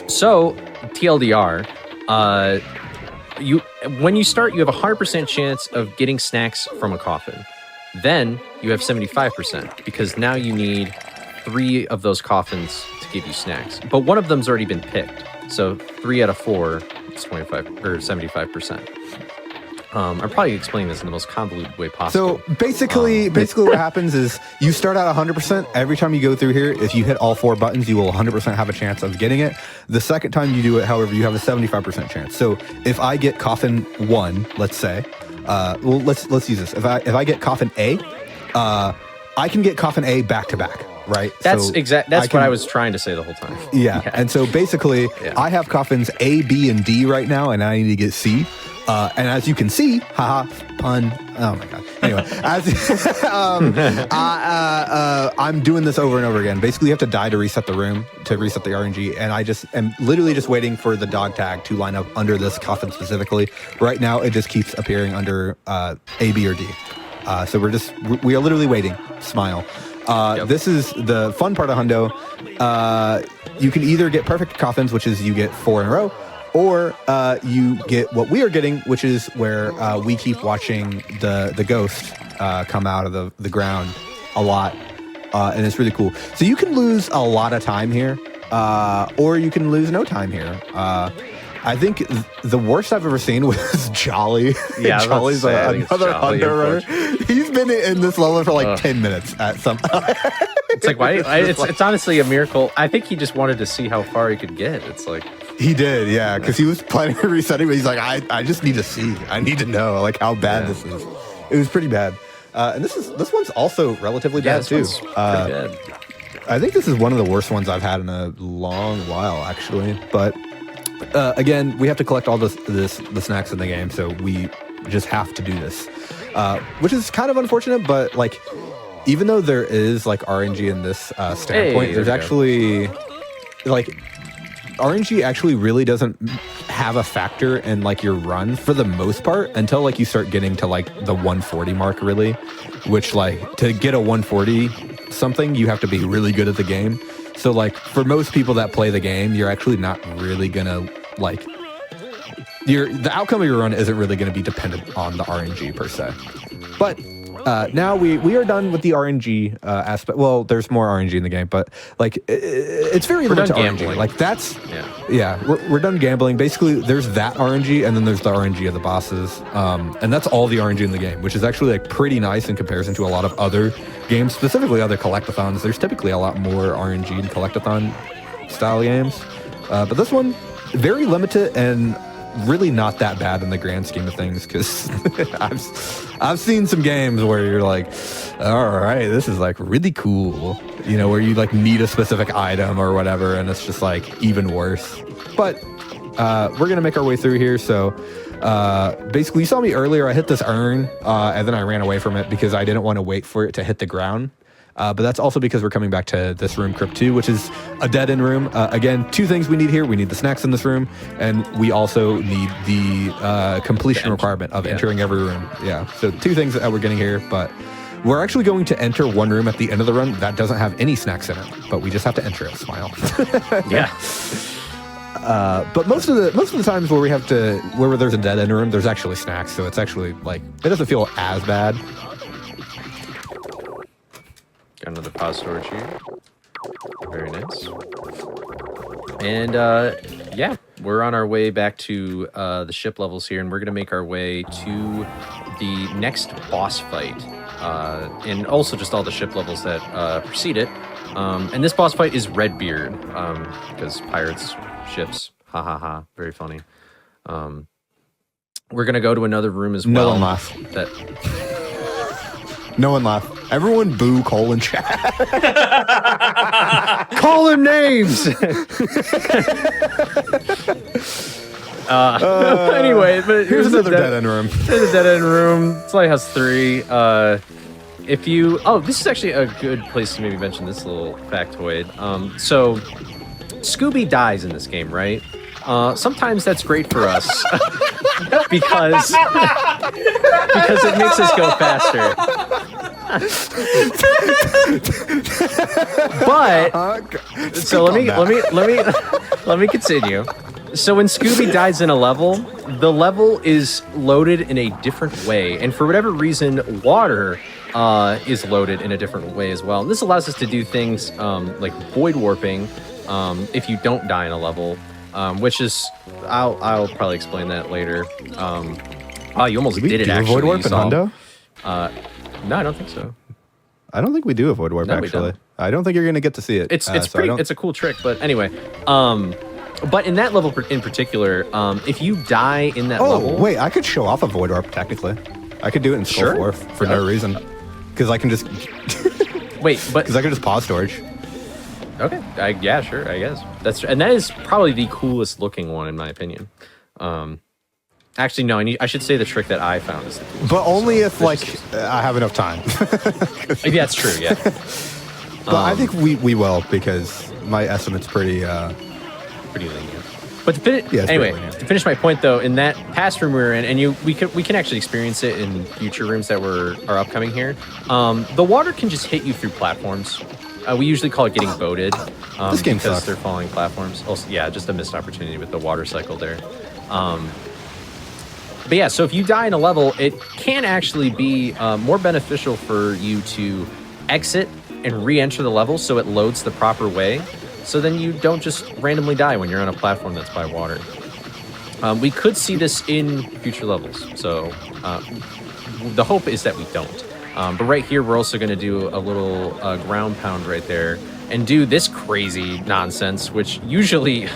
So, TLDR, when you start, you have a 100% chance of getting snacks from a coffin. Then you have 75% because now you need 3 of those coffins to give you snacks. But one of them's already been picked. So 3 out of 4 is 25 or 75%. I'm probably explaining this in the most convoluted way possible. So basically what happens is you start out 100%. Every time you go through here, if you hit all 4 buttons, you will 100% have a chance of getting it. The second time you do it, however, you have a 75% chance. So if I get coffin 1, let's say, well, let's use this. If I get coffin A, I can get coffin A back to back, right? That's what I was trying to say the whole time. Yeah. And so basically, I have coffins A, B, and D right now, and I need to get C. And as you can see, haha, pun. Oh my god. Anyway, I'm doing this over and over again. Basically, you have to die to reset the room, to reset the RNG, and I just am literally just waiting for the dog tag to line up under this coffin specifically. Right now, it just keeps appearing under A, B, or D. So we are literally waiting. Smile. This is the fun part of Hundo. You can either get perfect coffins, which is you get 4 in a row, or you get what we are getting, which is where we keep watching the ghost come out of the ground a lot, and it's really cool. So you can lose a lot of time here, or you can lose no time here. I think the worst I've ever seen was Jolly. Yeah, Jolly's another Hunter runner. He's been in this level for like 10 minutes at some. It's like why? It's honestly a miracle. I think he just wanted to see how far he could get. It's like he did, yeah, because he was planning on resetting, but he's like, I just need to see. I need to know like how bad this is. It was pretty bad, and this one's also relatively bad too. Pretty bad. I think this is one of the worst ones I've had in a long while, actually. But again, we have to collect all the snacks in the game, so we just have to do this, which is kind of unfortunate. But like, even though there is like RNG in this standpoint, there's actually like RNG actually really doesn't have a factor in like your run for the most part until like you start getting to like the 140 mark, really, which like to get a 140 something, you have to be really good at the game. So like for most people that play the game, you're actually not really gonna like the outcome of your run isn't really gonna be dependent on the RNG per se. But now we are done with the RNG aspect. Well, there's more RNG in the game, but like it's very limited to RNG. Like that's we're done gambling. Basically, there's that RNG, and then there's the RNG of the bosses, and that's all the RNG in the game, which is actually like pretty nice in comparison to a lot of other games, specifically other collectathons. There's typically a lot more RNG in collectathon style games, but this one very limited and really not that bad in the grand scheme of things, because I've seen some games where you're like, all right, this is like really cool, you know, where you like need a specific item or whatever, and it's just like even worse. But we're gonna make our way through here. So basically, you saw me earlier, I hit this urn and then I ran away from it because I didn't want to wait for it to hit the ground. But that's also because we're coming back to this room, Crypt 2, which is a dead-end room. Again, 2 things we need here. We need the snacks in this room, and we also need the completion requirement of entering every room. Yeah, so 2 things that we're getting here, but we're actually going to enter one room at the end of the run that doesn't have any snacks in it, but we just have to enter it. Smile. Yeah. But most of the times where there's a dead-end room, there's actually snacks, so it's actually like it doesn't feel as bad. Got another pod storage here. Very nice. And yeah, we're on our way back to the ship levels here, and we're going to make our way to the next boss fight. And also just all the ship levels that precede it. And this boss fight is Redbeard, because pirates, ships, ha ha ha, very funny. We're going to go to another room as well. No one laugh. No one laugh. Everyone boo Cole in chat. Call him names! Anyway, but here's another dead-end room. There's a dead-end room. It's Lighthouse 3. This is actually a good place to maybe mention this little factoid. So Scooby dies in this game, right? sometimes that's great for us because it makes us go faster. But so let me continue. So when Scooby dies in a level, the level is loaded in a different way, and for whatever reason, water is loaded in a different way as well. And this allows us to do things like void warping if you don't die in a level, which is I'll probably explain that later. Oh, you almost did it actually. Void warp in Hundo? No, I don't think so. I don't think we do a void warp, No, we actually. don't. I don't think you're going to get to see it. It's it's a cool trick, but anyway. But in that level in particular, if you die in that level... Oh, wait, I could show off a void warp, technically. I could do it in Skull Sure. 4 for no reason. Because I can just... Wait, but... Because I can just pause storage. Okay, yeah, sure, I guess. And that is probably the coolest looking one, in my opinion. Actually, no, I should say the trick that I found is the coolest. But only if, like, I have enough time. Yeah, that's true, yeah. But I think we will, because my estimate's pretty... Pretty lenient. But anyway, to finish my point though, in that past room we were in, and we can actually experience it in future rooms that are upcoming here. The water can just hit you through platforms. We usually call it getting boated. This game because sucks. they're falling platforms. Also, yeah, just a missed opportunity with the water cycle there. But yeah, so if you die in a level, it can actually be more beneficial for you to exit and re-enter the level so it loads the proper way. So then you don't just randomly die when you're on a platform that's by water. We could see this in future levels, so the hope is that we don't. But right here, we're also going to do a little ground pound right there and do this crazy nonsense, which usually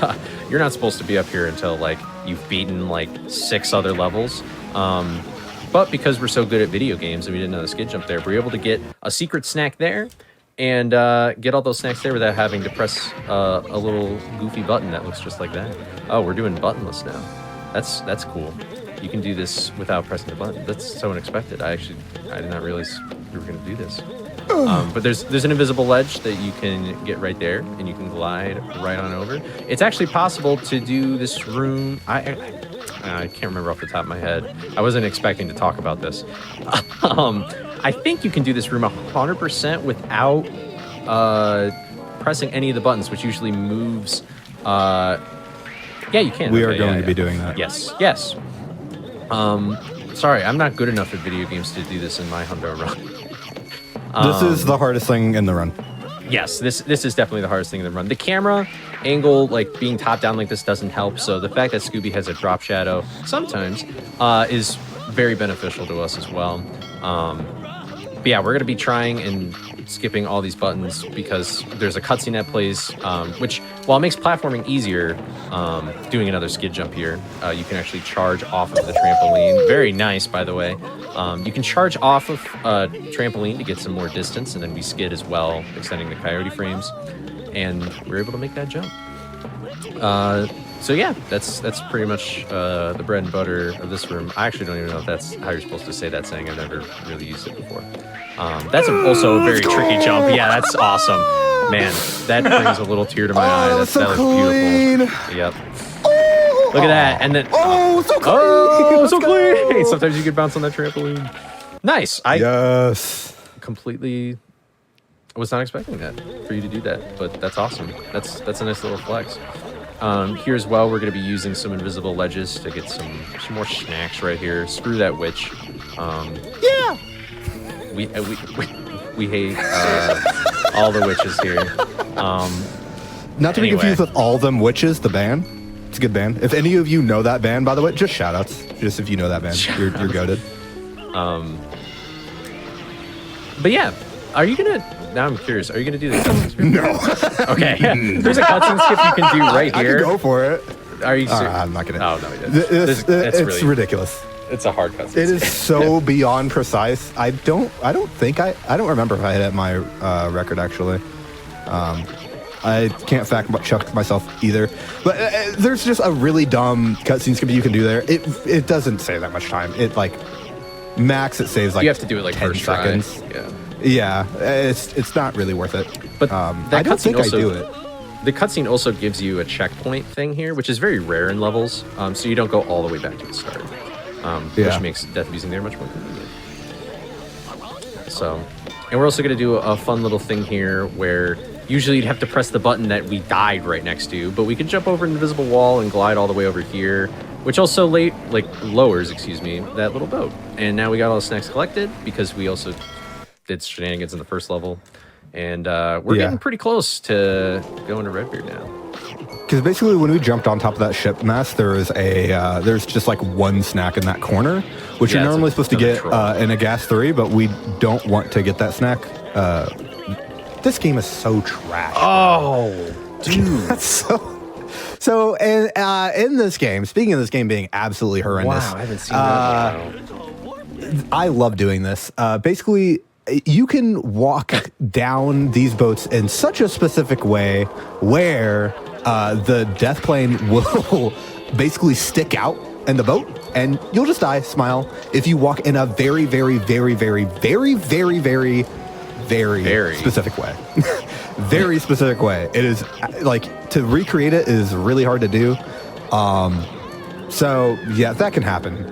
you're not supposed to be up here until like you've beaten like 6 other levels. But because we're so good at video games and we didn't know the skid jump there, we're able to get a secret snack there and get all those snacks there without having to press a little goofy button that looks just like that. Oh, we're doing buttonless now. That's cool. You can do this without pressing the button. That's so unexpected. I did not realize we were going to do this. But there's an invisible ledge that you can get right there, and you can glide right on over. It's actually possible to do this room. I can't remember off the top of my head. I wasn't expecting to talk about this. I think you can do this room 100% without pressing any of the buttons, which usually moves. Yeah, you can. We are going to be doing that. Yes. Sorry, I'm not good enough at video games to do this in my Hundo run. This is the hardest thing in the run. Yes, this is definitely the hardest thing in the run. The camera angle, like being top down like this, doesn't help. So the fact that Scooby has a drop shadow sometimes is very beneficial to us as well. But yeah, we're going to be trying and skipping all these buttons because there's a cutscene that plays, which, while it makes platforming easier, doing another skid jump here, you can actually charge off of the trampoline. Very nice, by the way. You can charge off of a trampoline to get some more distance, and then we skid as well, extending the coyote frames, and we're able to make that jump. So yeah, that's pretty much the bread and butter of this room. I actually don't even know if that's how you're supposed to say that saying. I've never really used it before. That's also a very tricky jump. Yeah, that's awesome. Man, that brings a little tear to my eye. That so was clean. beautiful. Yep. Look at that. And then so clean. oh, so clean. Sometimes you can bounce on that trampoline. Nice. Yes. Completely was not expecting that for you to do that, but that's awesome. That's a nice little flex. Here as well, we're going to be using some invisible ledges to get some more snacks right here. Screw that witch. Yeah. We hate all the witches here. Not to be confused with All Them Witches, the band. It's a good band. If any of you know that band, by the way, just shout outs. Just if you know that band, you're goated. But yeah, are you gonna? Now I'm curious. Are you gonna do the cutscene skip? No. Okay. There's a cutscene skip you can do right here. I can go for it. Are you serious? I'm not gonna. Oh no, It's really ridiculous. It's a hard cutscene. It is so beyond precise. I don't remember if I hit my record actually. I can't fact check myself either. But there's just a really dumb cutscene skip you can do there. It doesn't save that much time. It like max it saves like you have to do it like 10 first seconds. Try. Yeah. Yeah, it's not really worth it. But I don't think I do it. the cutscene also gives you a checkpoint thing here, which is very rare in levels, so you don't go all the way back to the start, which makes death abusing there much more convenient. So, and we're also going to do a fun little thing here where usually you'd have to press the button that we died right next to, but we can jump over an invisible wall and glide all the way over here, which also lowers, that little boat. And now we got all the snacks collected because we also did shenanigans in the first level. And we're getting pretty close to going to Redbeard now. Because basically, when we jumped on top of that ship mast, there's just like one snack in that corner, which you're normally supposed to get in a gas 3, but we don't want to get that snack. This game is so trash. Oh, dude, that's so. In this game, speaking of this game being absolutely horrendous, wow, I haven't seen that in a while. I love doing this. Basically, you can walk down these boats in such a specific way where the death plane will basically stick out in the boat and you'll just die, smile, if you walk in a very, very, very, very, very, very, very, very specific way. Very specific way. It is like, to recreate it is really hard to do. So yeah, that can happen.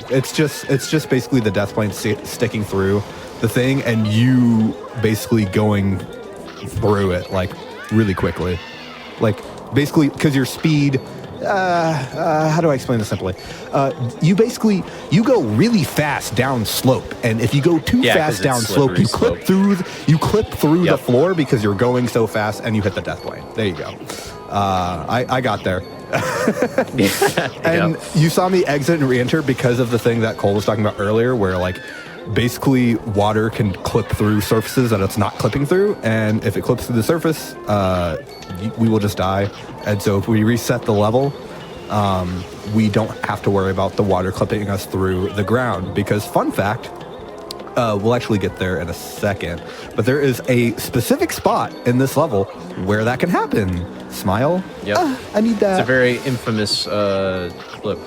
It's just basically the death plane sticking through the thing and you basically going through it like really quickly, like basically because your speed. How do I explain this simply? You go really fast down slope, and if you go too fast down slope, you clip through the floor because you're going so fast, and you hit the death plane. There you go. I got there. And you saw me exit and re-enter because of the thing that Cole was talking about earlier, where like basically water can clip through surfaces that it's not clipping through, and if it clips through the surface, we will just die. And so if we reset the level, we don't have to worry about the water clipping us through the ground, because fun fact, we'll actually get there in a second, but there is a specific spot in this level where that can happen. Smile. Yep. I need that. It's a very infamous clip.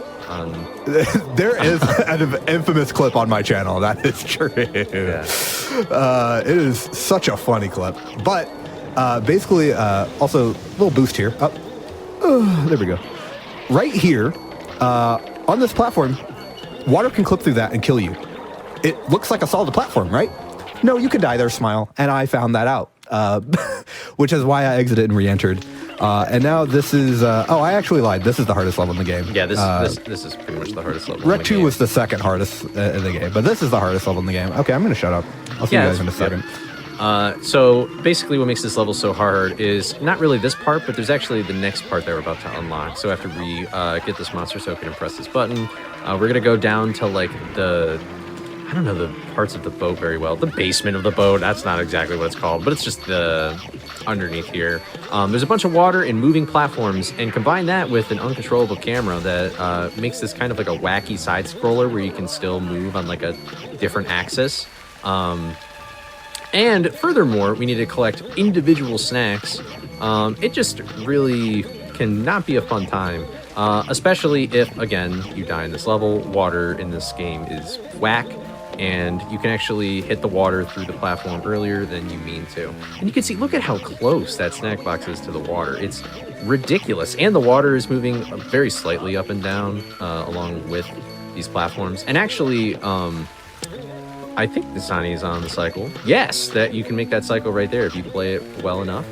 There is an infamous clip on my channel. That is true. Yeah. It is such a funny clip. But basically, also a little boost here. There we go. Right here, on this platform, water can clip through that and kill you. It looks like a solid platform, right? No, you can die there, Smile. And I found that out, which is why I exited and re-entered. And now this is, I actually lied. This is the hardest level in the game. Yeah, this is pretty much the hardest level Rec in the 2 game. was the second hardest in the game, but this is the hardest level in the game. Okay, I'm going to shut up. I'll see you guys in a second. So basically what makes this level so hard is not really this part, but there's actually the next part that we're about to unlock. So after we get this monster token and press this button, we're going to go down to like I don't know the parts of the boat very well. The basement of the boat, that's not exactly what it's called, but it's just the underneath here. There's a bunch of water and moving platforms, and combine that with an uncontrollable camera that makes this kind of like a wacky side scroller where you can still move on like a different axis. And furthermore, we need to collect individual snacks. It just really cannot be a fun time, especially if, again, you die in this level. Water in this game is whack, and you can actually hit the water through the platform earlier than you mean to. And you can see, look at how close that snack box is to the water. It's ridiculous. And the water is moving very slightly up and down along with these platforms. And actually, I think Nestani is on the cycle. Yes, that you can make that cycle right there if you play it well enough.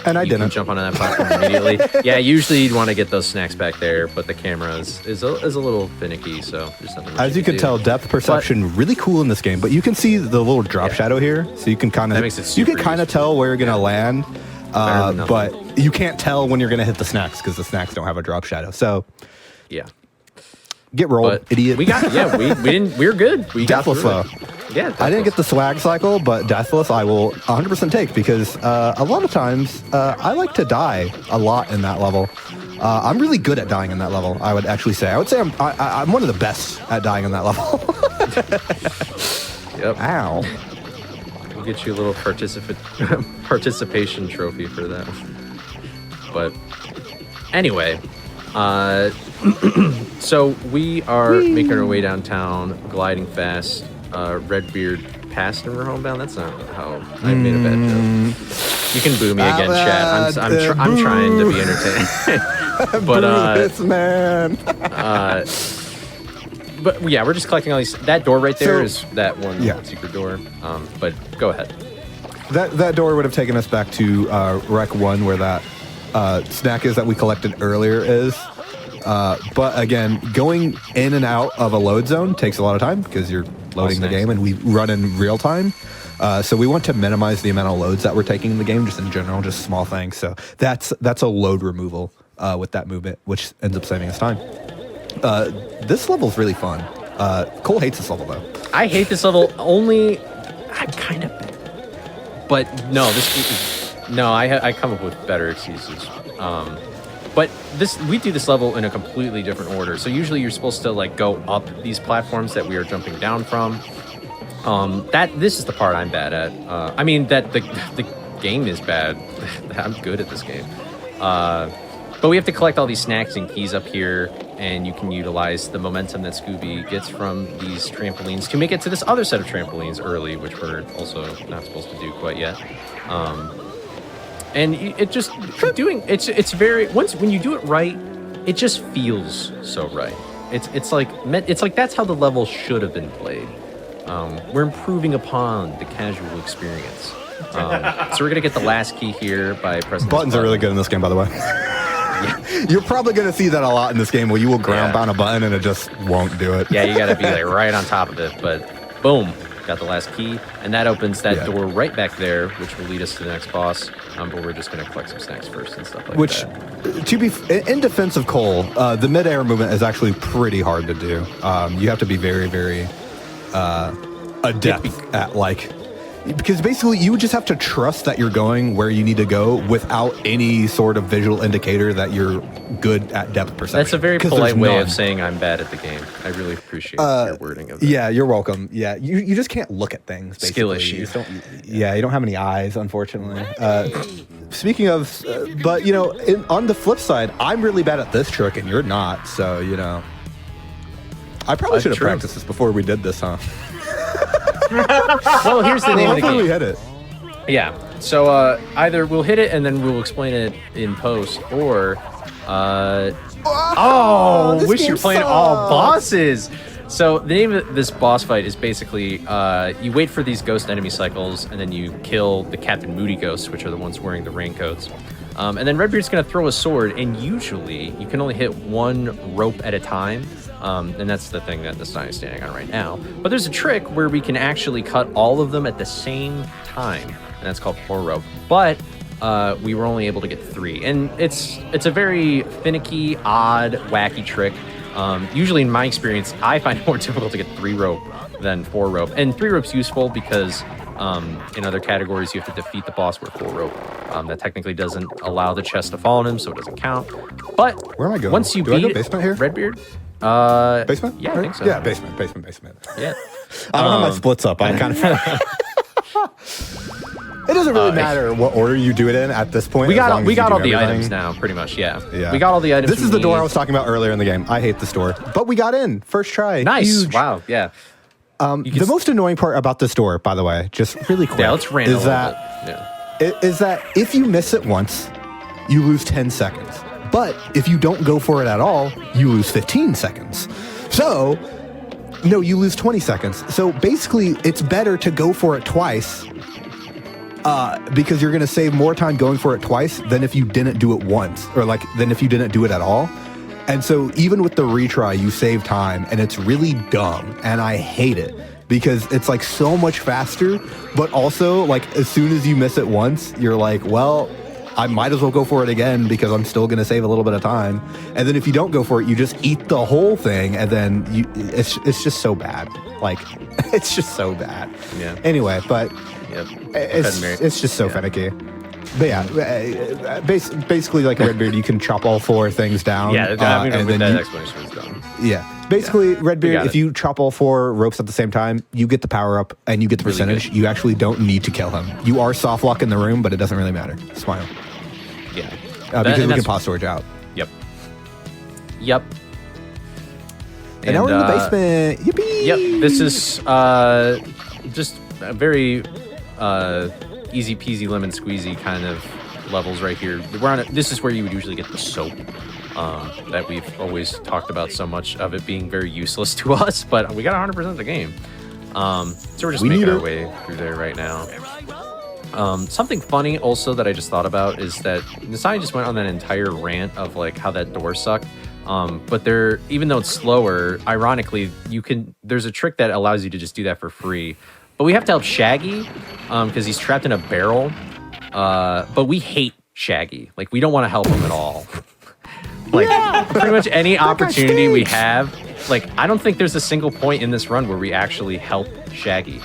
And I you didn't can jump onto that platform immediately. Yeah, usually you'd want to get those snacks back there, but the camera is a little finicky, so there's nothing. As you can tell, depth perception really cool in this game. But you can see the little drop shadow here, so you can kind of tell where you're gonna land. But you can't tell when you're gonna hit the snacks because the snacks don't have a drop shadow. So yeah. Get rolled, idiot. We we're good. We Deathless got though. Yeah, Deathless. I didn't get the swag cycle, but Deathless I will 100% take because a lot of times I like to die a lot in that level. I'm really good at dying in that level, I would actually say. I would say I'm one of the best at dying in that level. Yep. Ow. We'll get you a little participation trophy for that. But anyway, so we are making our way downtown, gliding fast. Redbeard passed and we're homebound. That's not how I made a bad joke. You can boo me again, chat. I'm trying to be entertaining. But this man. But yeah, we're just collecting all these. That door right there is that one secret door. But go ahead. That door would have taken us back to Rec 1 where that snack is that we collected earlier is. But again, going in and out of a load zone takes a lot of time because you're loading the game and we run in real time. So we want to minimize the amount of loads that we're taking in the game, just in general, just small things. So that's a load removal with that movement, which ends up saving us time. This level's really fun. Cole hates this level though. I hate this level only. I kind of. But no, I come up with better excuses. But we do this level in a completely different order. So usually you're supposed to like go up these platforms that we are jumping down from. This is the part I'm bad at. I mean that the game is bad. I'm good at this game. But we have to collect all these snacks and keys up here, and you can utilize the momentum that Scooby gets from these trampolines to make it to this other set of trampolines early, which we're also not supposed to do quite yet. And it just it's very when you do it right, it just feels so right. It's like that's how the level should have been played. We're improving upon the casual experience. So we're gonna get the last key here by pressing. Buttons are really good in this game, by the way. You're probably going to see that a lot in this game where you will ground pound a button and it just won't do it. Yeah, you got to be like right on top of it. But boom, got the last key, and that opens that door right back there, which will lead us to the next boss. But we're just going to collect some snacks first and stuff like that. To be in defense of Cole, the mid-air movement is actually pretty hard to do. You have to be very, very adept at because basically you would just have to trust that you're going where you need to go without any sort of visual indicator that you're good at depth perception. That's a very polite way of saying I'm bad at the game. I really appreciate your wording of it. Yeah, you're welcome. Yeah, you just can't look at things. Basically. Skill issues. You don't have any eyes, unfortunately. Speaking of, but on the flip side, I'm really bad at this trick and you're not. So I probably should have practiced this before we did this, huh? Well, here's the name of the game. We hit it. Yeah. So either we'll hit it and then we'll explain it in post, or wish you're playing all bosses. So the name of this boss fight is basically you wait for these ghost enemy cycles and then you kill the Captain Moody ghosts, which are the ones wearing the raincoats. And then Redbeard's going to throw a sword, and usually you can only hit one rope at a time. And that's the thing that Nestani is standing on right now. But there's a trick where we can actually cut all of them at the same time, and that's called 4 rope. But we were only able to get 3, and it's a very finicky, odd, wacky trick. Usually, in my experience, I find it more difficult to get 3 rope than 4 rope, and 3 rope's useful because in other categories you have to defeat the boss with 4 rope. That technically doesn't allow the chest to fall on him, so it doesn't count. But where am I going? Once you beat I go basement here? Redbeard. Basement? Yeah, I think so. Yeah, basement. Yeah. I don't have my splits up. I kind of. It doesn't really matter what order you do it in at this point. We got all the items now, pretty much. Yeah. We got all the items. This is the door I was talking about earlier in the game. I hate this door, but we got in first try. Nice. Huge. Wow. Yeah. The most annoying part about this door, by the way, just really quick, let's rant is that if you miss it once, you lose 10 seconds. But if you don't go for it at all, you lose 15 seconds. So, no, you lose 20 seconds. So basically, it's better to go for it twice because you're going to save more time going for it twice than if you didn't do it once, or than if you didn't do it at all. And so even with the retry, you save time, and it's really dumb, and I hate it because it's so much faster, but also as soon as you miss it once, you're like, well, I might as well go for it again because I'm still going to save a little bit of time. And then if you don't go for it, you just eat the whole thing, and then it's just so bad. It's just so bad. Yeah. Anyway, but it's just so finicky. But yeah, basically like Redbeard, you can chop all 4 things down. Yeah, and then that explanation is done. Yeah, basically Redbeard, if you chop all 4 ropes at the same time, you get the power up and you get the percentage. You actually don't need to kill him. You are soft lock in the room, but it doesn't really matter. Smile. Yeah. Because we can pause storage out. Yep. And now we're in the basement. Yippee! Yep. This is just very easy peasy lemon squeezy kind of levels right here. This is where you would usually get the soap that we've always talked about so much of it being very useless to us, but we got 100% the game. So we're just making our way through there right now. Something funny also that I just thought about is that Nestani just went on that entire rant of like how that door sucked. But even though it's slower, ironically, there's a trick that allows you to just do that for free. But we have to help Shaggy because he's trapped in a barrel. But we hate Shaggy. Like, we don't want to help him at all. Like, pretty much any opportunity we have. Like, I don't think there's a single point in this run where we actually help Shaggy.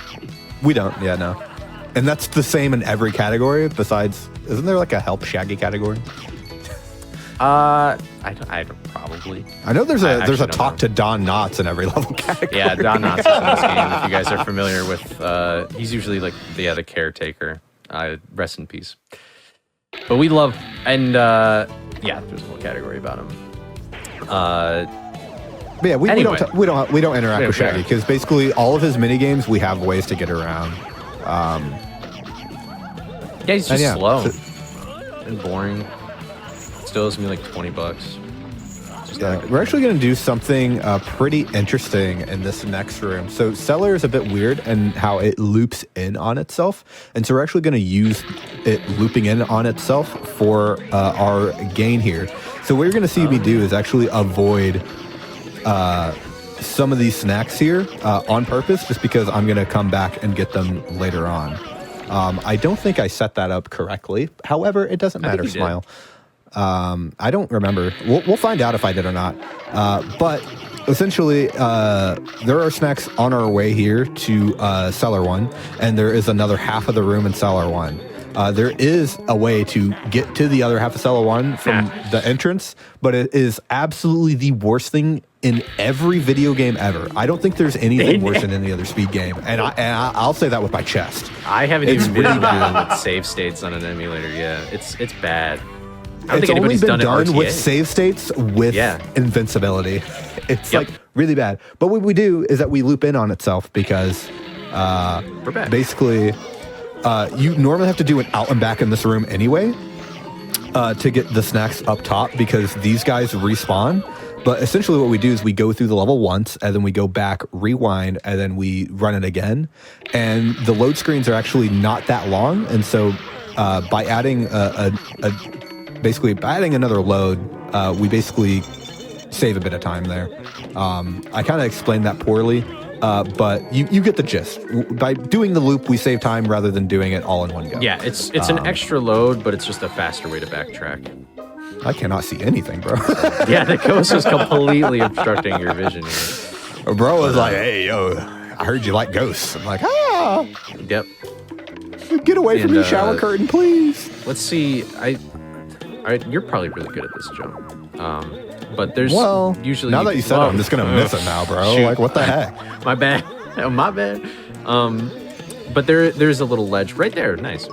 We don't. Yeah, no. And that's the same in every category. Besides, isn't there like a help Shaggy category? I don't probably. I know there's a talk to Don Knotts in every level category. Yeah, Don Knotts is in this game. If you guys are familiar with, he's usually like the caretaker. Rest in peace. But we love, and yeah, there's a whole category about him. But yeah, we anyway. we don't interact with Shaggy because basically all of his mini games we have ways to get around. Yeah, he's just slow and boring. Still owes me like $20. Yeah, we're actually going to do something pretty interesting in this next room. So Cellar is a bit weird in how it loops in on itself. And so we're actually going to use it looping in on itself for our gain here. So what you're going to see me do is actually avoid some of these snacks here on purpose, just because I'm going to come back and get them later on. I don't think I set that up correctly. However, it doesn't matter, Smile. I don't remember. We'll find out if I did or not. But essentially, there are snacks on our way here to Cellar 1, and there is another half of the room in Cellar 1. There is a way to get to the other half of Cellar 1 from the entrance, but it is absolutely the worst thing in every video game ever. I don't think there's anything worse than any other speed game, and I'll say that with my chest. I haven't even been doing with save states on an emulator yet. It's bad. I don't it's think only anybody's been done with save states with invincibility. It's like really bad. But what we do is that we loop in on itself because we're back. Basically you normally have to do an out and back in this room anyway to get the snacks up top because these guys respawn. But essentially what we do is we go through the level once and then we go back, rewind, and then we run it again. And the load screens are actually not that long. And so by adding by adding another load, we basically save a bit of time there. I kind of explained that poorly, but you get the gist. By doing the loop, we save time rather than doing it all in one go. Yeah, it's an extra load, but it's just a faster way to backtrack. I cannot see anything, bro. Yeah, the ghost was completely obstructing your vision here. Bro was like, hey, yo, I heard you like ghosts. I'm like, Yep. Get away from me, shower curtain, please. Let's see. You're probably really good at this, Joe. But there's usually... Now that you said it, I'm just going to miss it now, bro. Shoot. Like, what the heck? My bad. My bad. But there's a little ledge right there. Nice.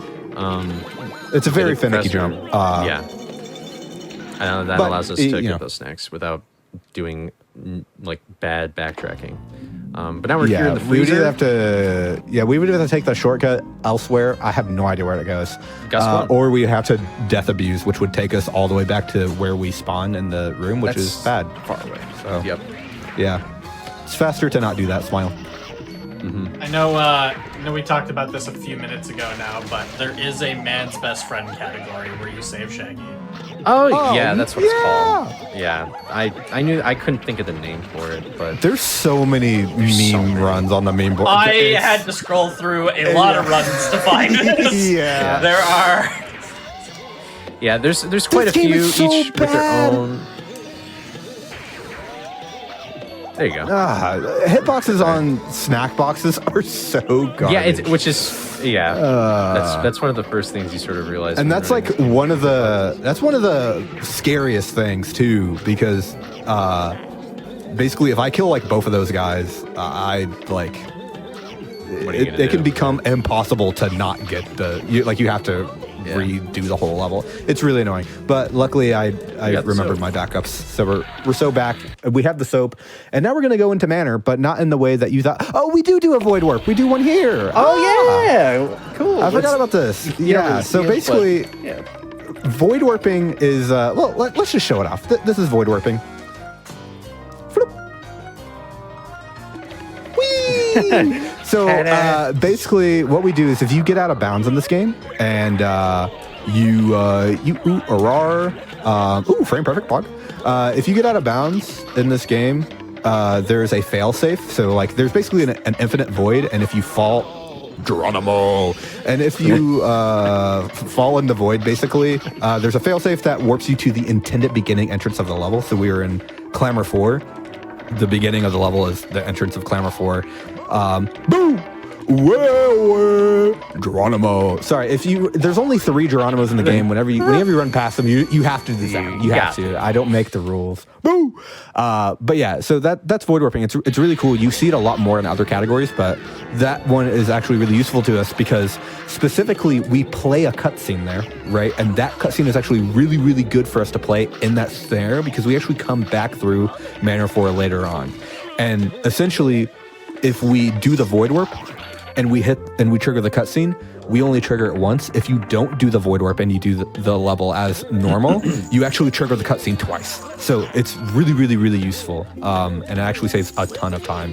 It's a very finicky jump. Yeah. I know that allows us to get those snacks without doing like bad backtracking. But now we're here in the freezer. We would either have to take the shortcut elsewhere. I have no idea where it goes. Or we have to death abuse, which would take us all the way back to where we spawn in the room, which is bad. Far away. So, yep. Yeah. It's faster to not do that, Smile. Mm-hmm. I know we talked about this a few minutes ago now, but there is a man's best friend category where you save Shaggy. Oh yeah, that's what it's called. Yeah, I couldn't think of the name for it, but there's so many meme runs on the meme board. I had to scroll through a lot of runs to find this. Yeah, there are. Yeah, there's quite a few each with their own. There you go. Hitboxes on snack boxes are so garbage. Yeah, that's one of the first things you sort of realize. And that's like one of the scariest things too, because basically if I kill like both of those guys, it can become impossible to not get you have to redo the whole level. It's really annoying. But luckily, I remembered my backups. So we're so back. We have the soap. And now we're going to go into Manor, but not in the way that you thought. Oh, we do a void warp. We do one here. Yeah. Cool. I forgot about this. Yeah. So basically, void warping is, let's just show it off. This is void warping. Whee! So basically, what we do is if you get out of bounds in this game and frame perfect blog. If you get out of bounds in this game, there's a fail safe. So like, there's basically an infinite void, and if you fall, Geronimo, and if you fall in the void, basically, there's a fail safe that warps you to the intended beginning entrance of the level. So we were in Clamor 4. The beginning of the level is the entrance of Clamor 4. Boom! Whoa, Geronimo. Sorry, there's only 3 Geronimos in the game. Whenever you run past them, you have to do the sound. You have to. I don't make the rules. Boo! But yeah, so that's void warping. It's really cool. You see it a lot more in other categories, but that one is actually really useful to us because specifically we play a cutscene there, right? And that cutscene is actually really, really good for us to play in that snare because we actually come back through Manor 4 later on. And essentially, if we do the void warp, and we trigger the cutscene, we only trigger it once. If you don't do the void warp and you do the level as normal, you actually trigger the cutscene twice. So it's really, really, really useful. And it actually saves a ton of time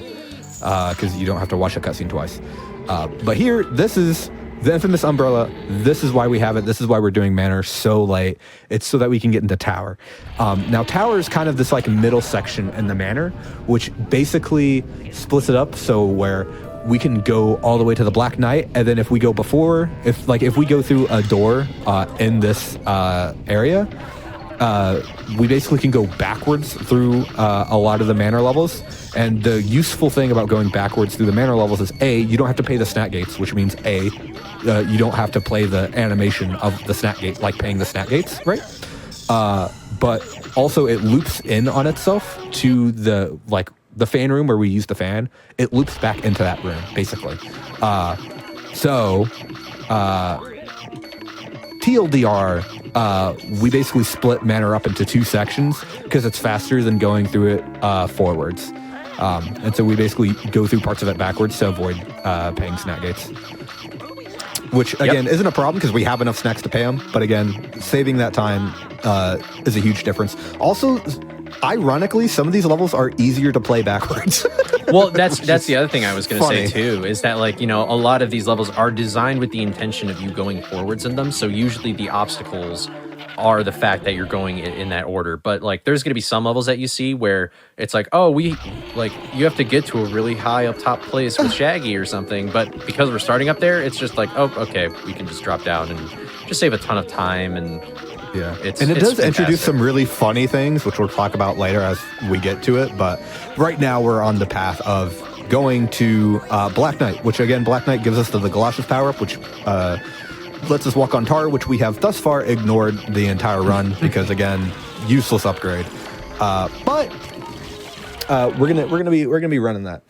because you don't have to watch a cutscene twice. But here, this is the infamous umbrella. This is why we have it. This is why we're doing Manor so late. It's so that we can get into Tower. Now, Tower is kind of this like middle section in the Manor, which basically splits it up so where we can go all the way to the Black Knight, and then if we go if we go through a door in this area, we basically can go backwards through a lot of the Manor levels. And the useful thing about going backwards through the Manor levels is you don't have to pay the snack gates, which means you don't have to play the animation of the snack gate, like paying the snack gates, right? But also it loops in on itself to the fan room where we use the fan. It loops back into that room, basically. TLDR, we basically split Manor up into 2 sections because it's faster than going through it forwards. And so we basically go through parts of it backwards to avoid paying snack gates. Which, again, isn't a problem because we have enough snacks to pay them. But again, saving that time is a huge difference. Also, ironically, some of these levels are easier to play backwards. Well, that's the other thing I was going to say too, is that a lot of these levels are designed with the intention of you going forwards in them. So usually the obstacles are the fact that you're going in that order. But there's going to be some levels that you see where it's like, oh, you have to get to a really high up top place with Shaggy or something. But because we're starting up there, it's just like, oh, okay, we can just drop down and just save a ton of time. And yeah, it does introduce some really funny things, which we'll talk about later as we get to it. But right now we're on the path of going to Black Knight, which again, Black Knight gives us the Galoshes power-up, which lets us walk on tar, which we have thus far ignored the entire run because again, useless upgrade. But we're gonna be running that.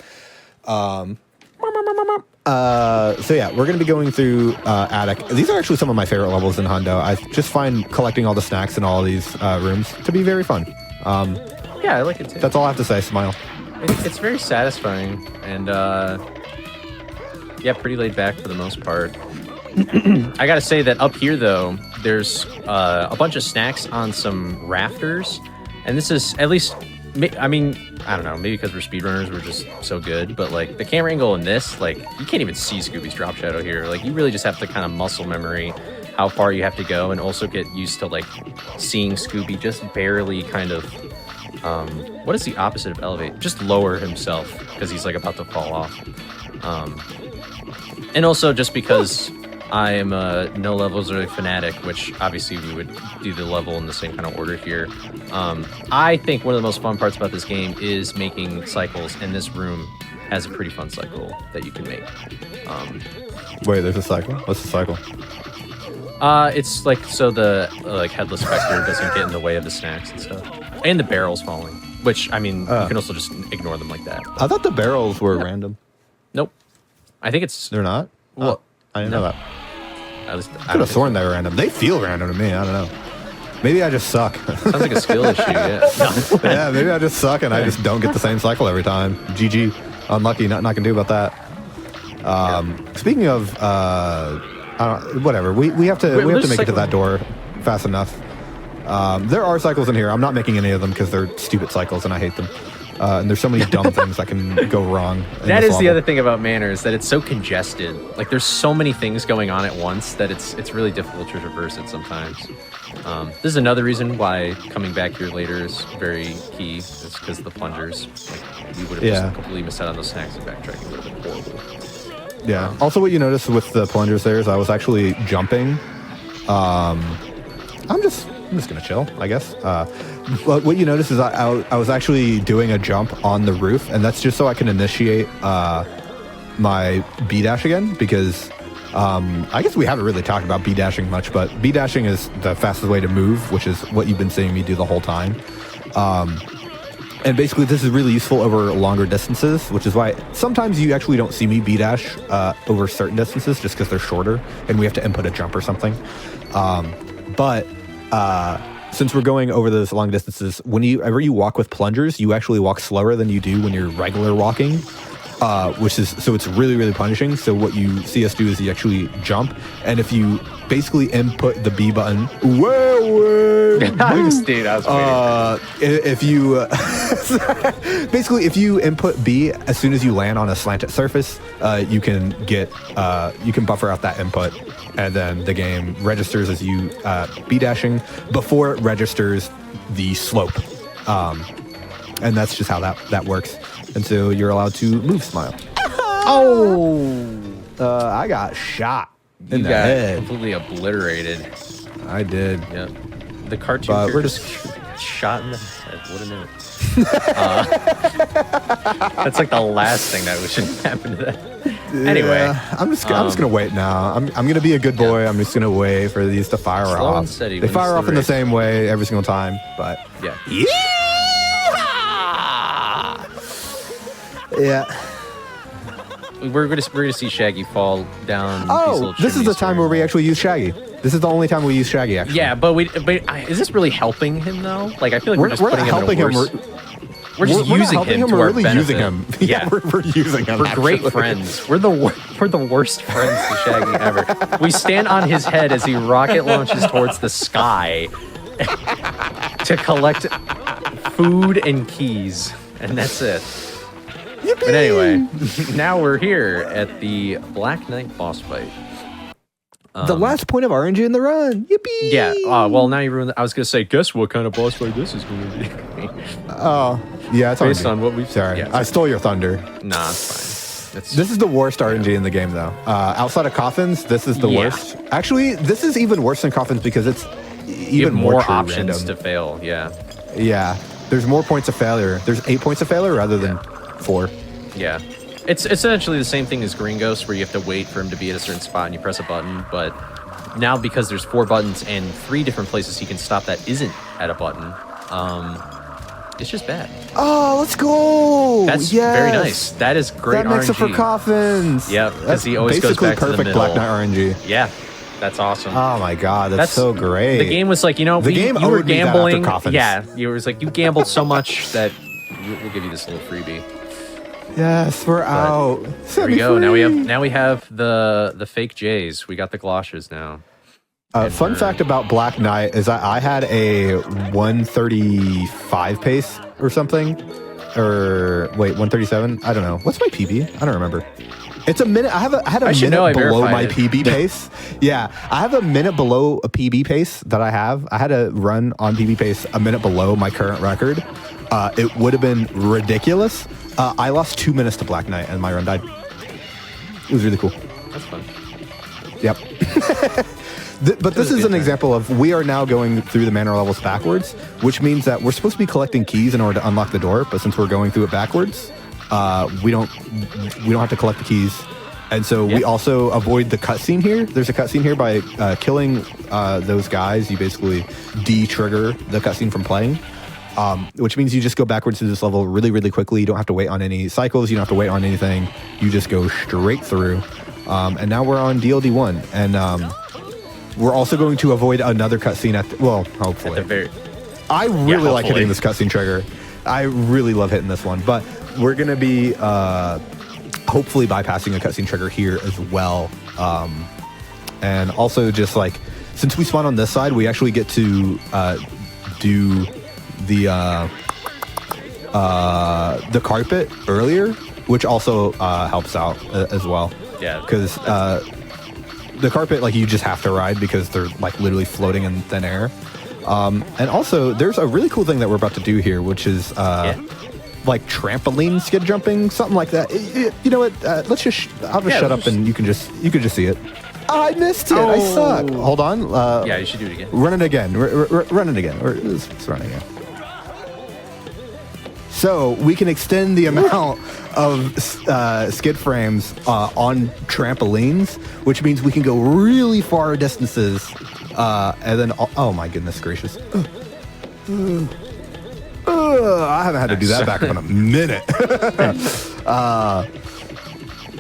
So yeah, we're going to be going through Attic. These are actually some of my favorite levels in Hundo. I just find collecting all the snacks in all these rooms to be very fun. Yeah, I like it too. That's all I have to say. Smile. It's very satisfying and pretty laid back for the most part. I gotta say that up here though, there's a bunch of snacks on some rafters, and this is at least. I mean, I don't know, maybe because we're speedrunners, we're just so good, but the camera angle in this, you can't even see Scooby's drop shadow here. You really just have to kind of muscle memory how far you have to go and also get used to seeing Scooby just barely kind of, what is the opposite of elevate? Just lower himself because he's about to fall off. And also just because I am a no levels or fanatic, which obviously we would do the level in the same kind of order here. I think one of the most fun parts about this game is making cycles, and this room has a pretty fun cycle that you can make. Wait, there's a cycle? What's the cycle? It's so the headless specter doesn't get in the way of the snacks and stuff, and the barrels falling. Which I mean, you can also just ignore them like that. I thought the barrels were random. Nope. I think it's they're not. Well, I didn't know that. At least Could have sworn they were random. They feel random to me. I don't know. Maybe I just suck. Sounds like a skill issue. Yeah. Yeah, maybe I just suck and I just don't get the same cycle every time. GG. Unlucky. Nothing I can do about that. Speaking of, whatever. We have to make it to that door fast enough. There are cycles in here. I'm not making any of them because they're stupid cycles and I hate them. And there's so many dumb things that can go wrong. That is the other thing about Manor is that it's so congested. Like there's so many things going on at once that it's really difficult to traverse it sometimes. This is another reason why coming back here later is very key. It's because of the plungers. Like we would have just completely missed out on those snacks and backtracking would have been horrible. Yeah. Also, what you notice with the plungers there is I was actually jumping. I'm just gonna chill, I guess. But what you notice is I was actually doing a jump on the roof, and that's just so I can initiate my B dash again because I guess we haven't really talked about B dashing much, but B dashing is the fastest way to move, which is what you've been seeing me do the whole time. And basically, this is really useful over longer distances, which is why sometimes you actually don't see me B dash over certain distances just because they're shorter and we have to input a jump or something. But since we're going over those long distances, whenever you walk with plungers, you actually walk slower than you do when you're regular walking, so it's really, really punishing. So what you see us do is you actually jump, and if you basically input the B button, if you basically if you input B as soon as you land on a slanted surface, you can buffer out that input, and then the game registers as you B dashing before it registers the slope, and that's just how that works. And so you're allowed to move smile. I got shot in the head. Completely obliterated. I did. Yeah. The cartoon character just shot in the head. What a minute. That's like the last thing that should happen to that. Anyway, I'm just gonna wait now. I'm gonna be a good boy. I'm just gonna wait for these to fire off. And steady they fire off in the same way every single time, but yeah. Yeah. We're gonna see Shaggy fall down. Oh, this is the time where we actually use Shaggy. This is the only time we use Shaggy, actually. Yeah, but is this really helping him though? Like I feel like we're just putting him in a worse. We're just using him to our benefit. Using him. Yeah, we're using him. We're great friends. We're the worst friends to Shaggy ever. We stand on his head as he rocket launches towards the sky to collect food and keys, and that's it. Yippee! But anyway, now we're here at the Black Knight boss fight. The last point of RNG in the run. Yippee! Yeah. Well, now you ruined it. I was going to say, guess what kind of boss fight this is going to be. Oh, yeah. It's based on what we've Sorry. Yeah, I stole your thunder. Nah, it's fine. This is the worst RNG in the game, though. Outside of coffins, this is the worst. Actually, this is even worse than coffins because it's even more options to fail. Yeah. Yeah. There's more points of failure. There's 8 points of failure rather than 4. Yeah. It's essentially the same thing as Green Ghost, where you have to wait for him to be at a certain spot and you press a button, but now because there's 4 buttons and 3 different places he can stop that isn't at a button, it's just bad. Oh, let's go! That's very nice. That is great RNG. That makes it for coffins. Yeah, because he always goes back to the middle. Black Knight RNG. Yeah, that's awesome. Oh my god, that's so great. The game was like, you were gambling. Yeah, you were like, you gambled so much that we'll give you this little freebie. Yes, we're out. There we go. Now we have the fake J's. We got the galoshes now. Fun fact about Black Knight is I had a 135 pace or something, or wait, 137. I don't know. What's my PB? I don't remember. It's a minute. I had a minute below my PB pace. Yeah, I have a minute below a PB pace that I have. I had to run on PB pace a minute below my current record. It would have been ridiculous. I lost 2 minutes to Black Knight and my run died. It was really cool. That's fun. Yep. But this is an example of we are now going through the manor levels backwards, which means that we're supposed to be collecting keys in order to unlock the door. But since we're going through it backwards, we don't have to collect the keys. And so we also avoid the cutscene here. There's a cutscene here by killing those guys. You basically de-trigger the cutscene from playing. Which means you just go backwards through this level really, really quickly. You don't have to wait on any cycles. You don't have to wait on anything. You just go straight through. And now we're on DLD 1. And We're also going to avoid another cutscene hopefully. At the very, I really like hopefully. hitting this cutscene trigger. I really love hitting this one, but we're going to be hopefully bypassing a cutscene trigger here as well. And also just like, since we spawn on this side, we actually get to do the carpet earlier, which also helps out as well. Yeah. Because the carpet, like, you just have to ride because they're like literally floating in thin air. And also, there's a really cool thing that we're about to do here, which is like trampoline skid jumping, something like that. You know what? Let's just I'll just shut up and you can just see it. I missed it. I suck. Hold on. yeah, you should do it again. Run it again. Run it again. Let's run it again. So we can extend the amount of skid frames on trampolines, which means we can go really far distances. And then, oh my goodness gracious. I haven't had to do that back up in a minute.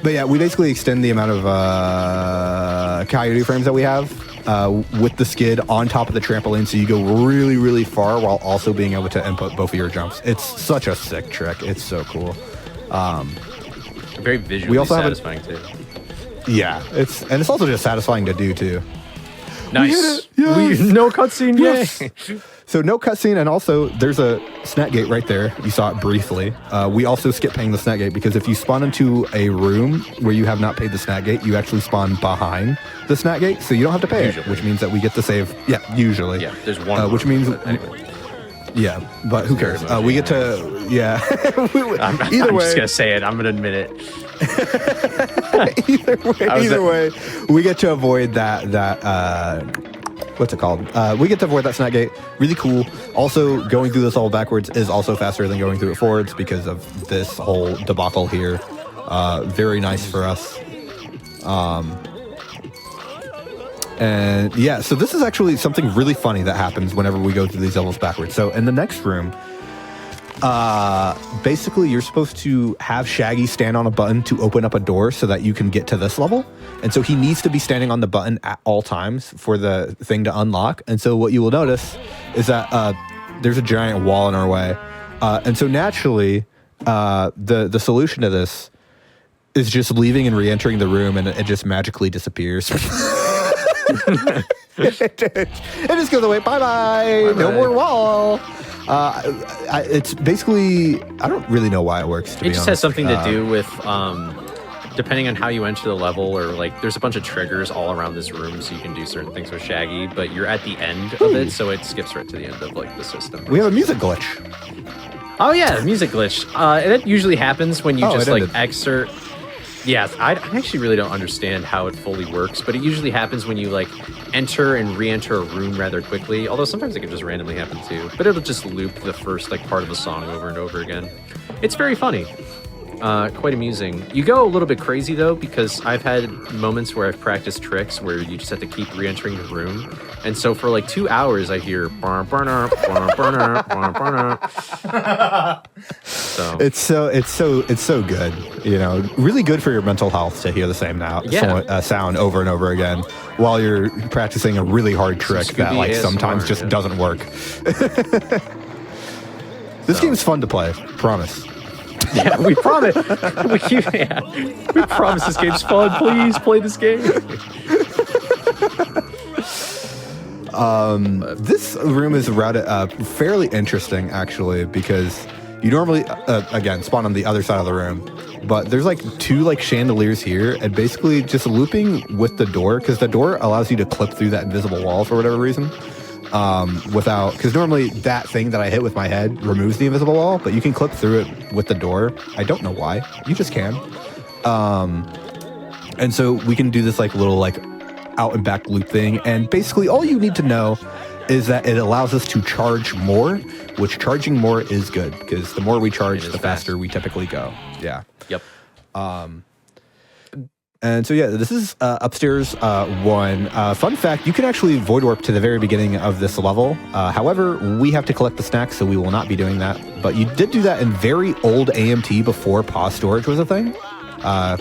But yeah, we basically extend the amount of coyote frames that we have with the skid on top of the trampoline, so you go really, really far while also being able to input both of your jumps. It's such a sick trick. It's so cool. Very visually satisfying too. Yeah, it's also just satisfying to do too. Nice. Yes. No cutscene. Yes. Yay. So no cutscene, and also there's a snack gate right there. You saw it briefly. We also skip paying the snack gate because if you spawn into a room where you have not paid the snack gate, you actually spawn behind the snack gate, so you don't have to pay it, which means that we get to save. Yeah, usually. Yeah, there's one. Which means. Anyway. Yeah, but who cares? We get to. Yeah. I'm just gonna say it. I'm gonna admit it. Either way, we get to avoid that what's it called? We get to avoid that snack gate. Really cool. Also, going through this all backwards is also faster than going through it forwards because of this whole debacle here. Very nice for us. And yeah, so this is actually something really funny that happens whenever we go through these levels backwards. So in the next room, basically you're supposed to have Shaggy stand on a button to open up a door so that you can get to this level. And so he needs to be standing on the button at all times for the thing to unlock. And so what you will notice is that there's a giant wall in our way. And so naturally, the solution to this is just leaving and re-entering the room, and it just magically disappears. It just goes away. Bye-bye. No more wall. It's basically, I don't really know why it works, to be honest. It just has something to do with, depending on how you enter the level, or like there's a bunch of triggers all around this room, so you can do certain things with Shaggy, but you're at the end of it, so it skips right to the end of like the system. We have a music glitch. Oh yeah, music glitch. That usually happens when you just like ended. exert. Yeah, I actually really don't understand how it fully works, but it usually happens when you like enter and re-enter a room rather quickly. Although sometimes it can just randomly happen too. But it'll just loop the first like part of the song over and over again. It's very funny, quite amusing. You go a little bit crazy though, because I've had moments where I've practiced tricks where you just have to keep re-entering the room, and so for like 2 hours I hear burner burner burner burner. So It's so good, you know, really good for your mental health to hear the same sound over and over again while you're practicing a really hard trick that like ASMR, sometimes just doesn't work. This game's fun to play, promise. yeah, we promise. We promise this game's fun. Please play this game. This room is routed fairly interesting, actually, because you normally, again, spawn on the other side of the room, but there's like 2 like chandeliers here, and basically just looping with the door, because the door allows you to clip through that invisible wall for whatever reason, because normally that thing that I hit with my head removes the invisible wall, but you can clip through it with the door. I don't know why. You just can. And so we can do this like little like out and back loop thing, and basically all you need to know is that it allows us to charge more, which charging more is good, because the more we charge, the faster we typically go. Yeah. Yep. And so yeah, this is upstairs 1. Fun fact, you can actually void warp to the very beginning of this level. However, we have to collect the snacks, so we will not be doing that. But you did do that in very old AMT before pause storage was a thing,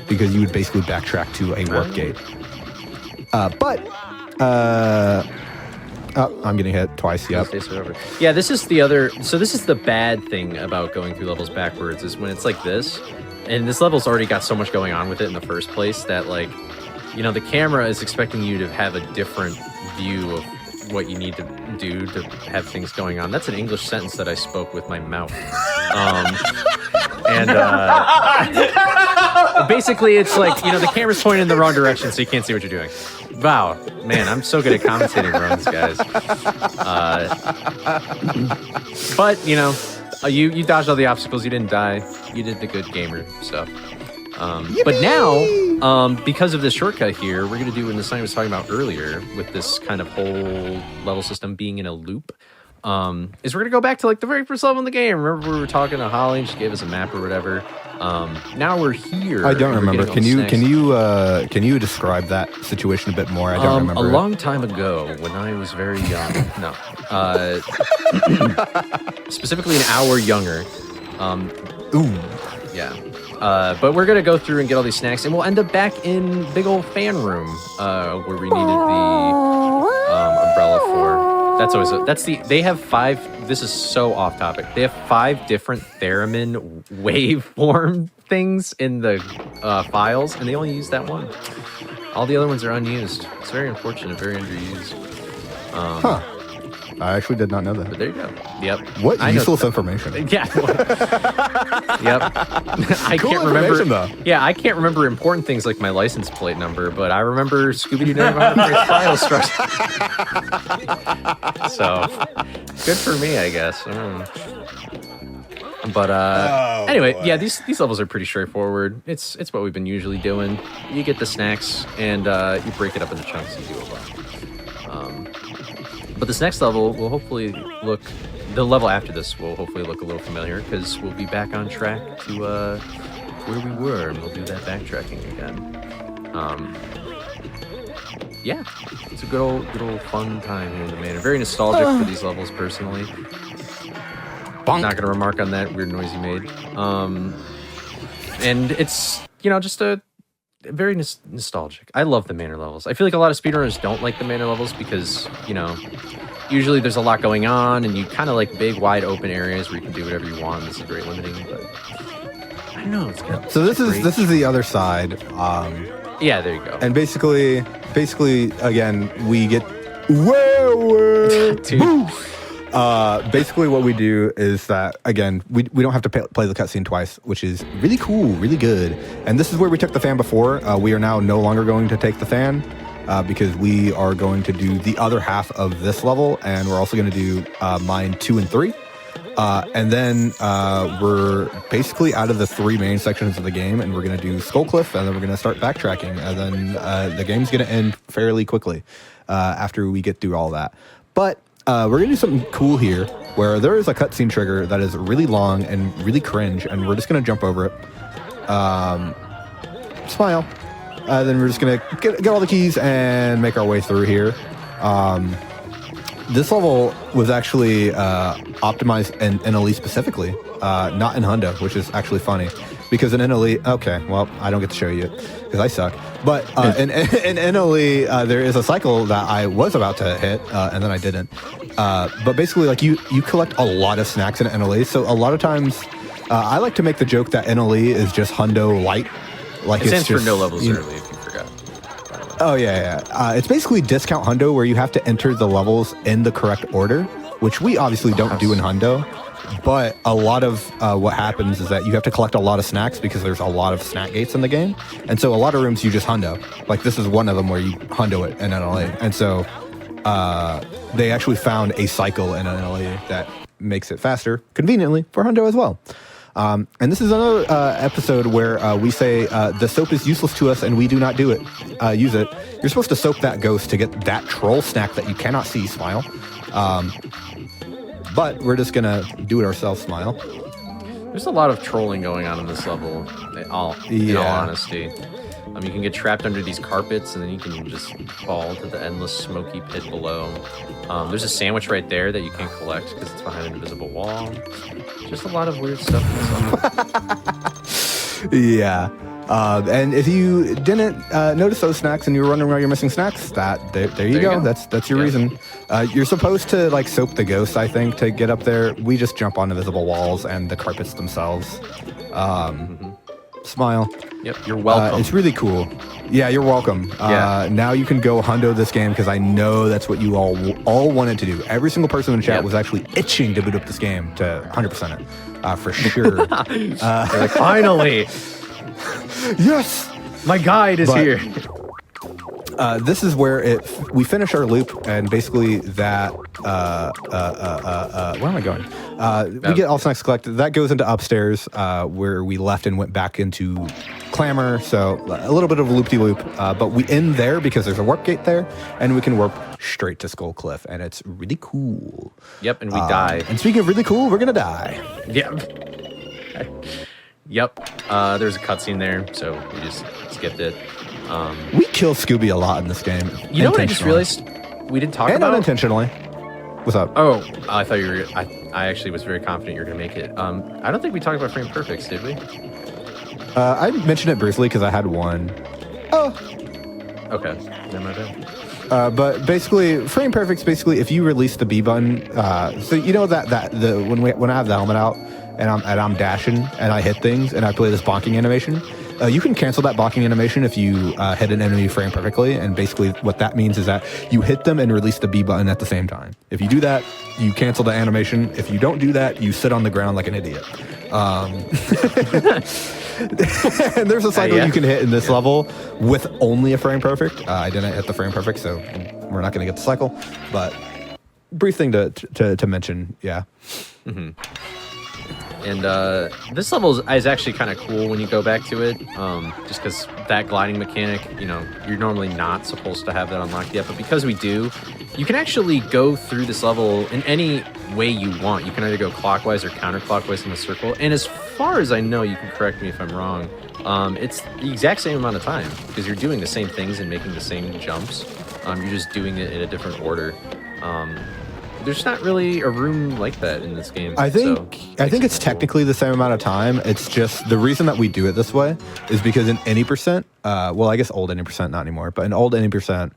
because you would basically backtrack to a warp gate. But Oh, I'm getting hit twice. Yep. Yeah, this is the other. So this is the bad thing about going through levels backwards is when it's like this, and this level's already got so much going on with it in the first place that like, you know, the camera is expecting you to have a different view of what you need to do to have things going on. That's an English sentence that I spoke with my mouth. Basically, it's like, you know, the camera's pointing in the wrong direction, so you can't see what you're doing. Wow, man, I'm so good at commentating runs, guys. But, you know, you dodged all the obstacles. You didn't die. You did the good gamer stuff. But now, because of this shortcut here, we're going to do what Nestani was talking about earlier with this kind of whole level system being in a loop. Is we're going to go back to like the very first level in the game. Remember we were talking to Holly and she gave us a map or whatever. Now we're here. I don't remember. Can you describe that situation a bit more? I don't remember. A long time ago when I was very young. No. Specifically an hour younger. Ooh. Yeah. But we're gonna go through and get all these snacks, and we'll end up back in big old fan room where we needed the umbrella for. That's always they have 5. This is so off topic. They have 5 different theremin waveform things in the files, and they only use that one. All the other ones are unused. It's very unfortunate, very underused. I actually did not know that. But there you go. Yep. What useless information. Yeah. Yep. I can't remember. Though. Yeah, I can't remember important things like my license plate number, but I remember Scooby-Doo never file structure. So, good for me, I guess. But anyway, yeah, these levels are pretty straightforward. It's what we've been usually doing. You get the snacks and you break it up into chunks and do a lot. But this next level will hopefully look, the level after this will hopefully look a little familiar because we'll be back on track to where we were, and we'll do that backtracking again. Yeah, it's a good old fun time here in the manor. Very nostalgic for these levels personally. Bonk. Not gonna remark on that weird noise you made. And it's, you know, just a very nostalgic. I love the manor levels. I feel like a lot of speedrunners don't like the manor levels because, you know, usually there's a lot going on and you kind of like big, wide open areas where you can do whatever you want. This is very limiting, but I don't know. It's good. So this is the other side. Yeah, there you go. And basically, again, we get whoa. Basically what we do is that, again, we don't have to play the cutscene twice, which is really cool, really good. And this is where we took the fan before. We are now no longer going to take the fan because we are going to do the other half of this level, and we're also going to do mine 2 and 3. And then we're basically out of the 3 main sections of the game, and we're going to do Skull Cliff, and then we're going to start backtracking, and then the game's going to end fairly quickly after we get through all that. But we're going to do something cool here where there is a cutscene trigger that is really long and really cringe, and we're just going to jump over it. Smile. Then we're just going to get all the keys and make our way through here. This level was actually optimized in NLE specifically, not in Hundo, which is actually funny. Because in NLE, okay, well, I don't get to show you because I suck. But in NLE, there is a cycle that I was about to hit, and then I didn't. But basically, like you collect a lot of snacks in NLE. So a lot of times, I like to make the joke that NLE is just Hundo light. Like it stands just, for no levels early, if you forgot. Oh yeah. It's basically discount Hundo, where you have to enter the levels in the correct order, which we obviously don't do in Hundo. But a lot of what happens is that you have to collect a lot of snacks because there's a lot of snack gates in the game. And so a lot of rooms you just hundo. Like this is one of them where you hundo it in NLA. And so they actually found a cycle in NLA that makes it faster, conveniently, for hundo as well. And this is another episode where we say the soap is useless to us and we do not use it. You're supposed to soap that ghost to get that troll snack that you cannot see, Smile. But we're just gonna do it ourselves, Smile. There's a lot of trolling going on in this level, in all honesty. You can get trapped under these carpets, and then you can just fall to the endless smoky pit below. There's a sandwich right there that you can't collect because it's behind an invisible wall. Just a lot of weird stuff in this level. Yeah. And if you didn't notice those snacks and you were wondering why you're missing snacks, there you go. That's your reason. You're supposed to like soap the ghosts, I think, to get up there. We just jump on invisible walls and the carpets themselves. Smile. Yep, you're welcome. It's really cool. Yeah, you're welcome. Now you can go hundo this game because I know that's what you all wanted to do. Every single person in the chat was actually itching to boot up this game to 100% it, for sure. They're like, finally, yes, my guide is here. This is where we finish our loop, and basically that. Where am I going? We get all snacks collected. That goes into upstairs, where we left and went back into Clamor. So a little bit of a loop-de-loop, but we end there because there's a warp gate there, and we can warp straight to Skull Cliff, and it's really cool. Yep, and we die. And speaking of really cool, we're gonna die. Yep. Yep. There's a cutscene there, so we just skipped it. We kill Scooby a lot in this game. You know what I just realized? We didn't talk about unintentionally. What's up? Oh, I thought you were. I actually was very confident you were going to make it. I don't think we talked about frame perfects, did we? I mentioned it briefly because I had one. Oh. Okay. Never mind. But basically, frame perfects. Basically, if you release the B button, so you know when I have the helmet out and I'm dashing and I hit things and I play this bonking animation. You can cancel that bonking animation if you hit an enemy frame perfectly, and basically what that means is that you hit them and release the B button at the same time. If you do that, you cancel the animation. If you don't do that, you sit on the ground like an idiot. And there's a cycle you can hit in this level with only a frame perfect. I didn't hit the frame perfect, so we're not going to get the cycle. But brief thing to mention, yeah. Mm-hmm. And this level is actually kind of cool when you go back to it, just because that gliding mechanic, you're normally not supposed to have that unlocked yet, but because we do, you can actually go through this level in any way you want. You can either go clockwise or counterclockwise in the circle, and as far as I know, you can correct me if I'm wrong, it's the exact same amount of time, because you're doing the same things and making the same jumps. You're just doing it in a different order. There's not really a room like that in this game. I think it's technically the same amount of time. It's just the reason that we do it this way is because in any percent, well, I guess old any percent, not anymore, but in old any percent,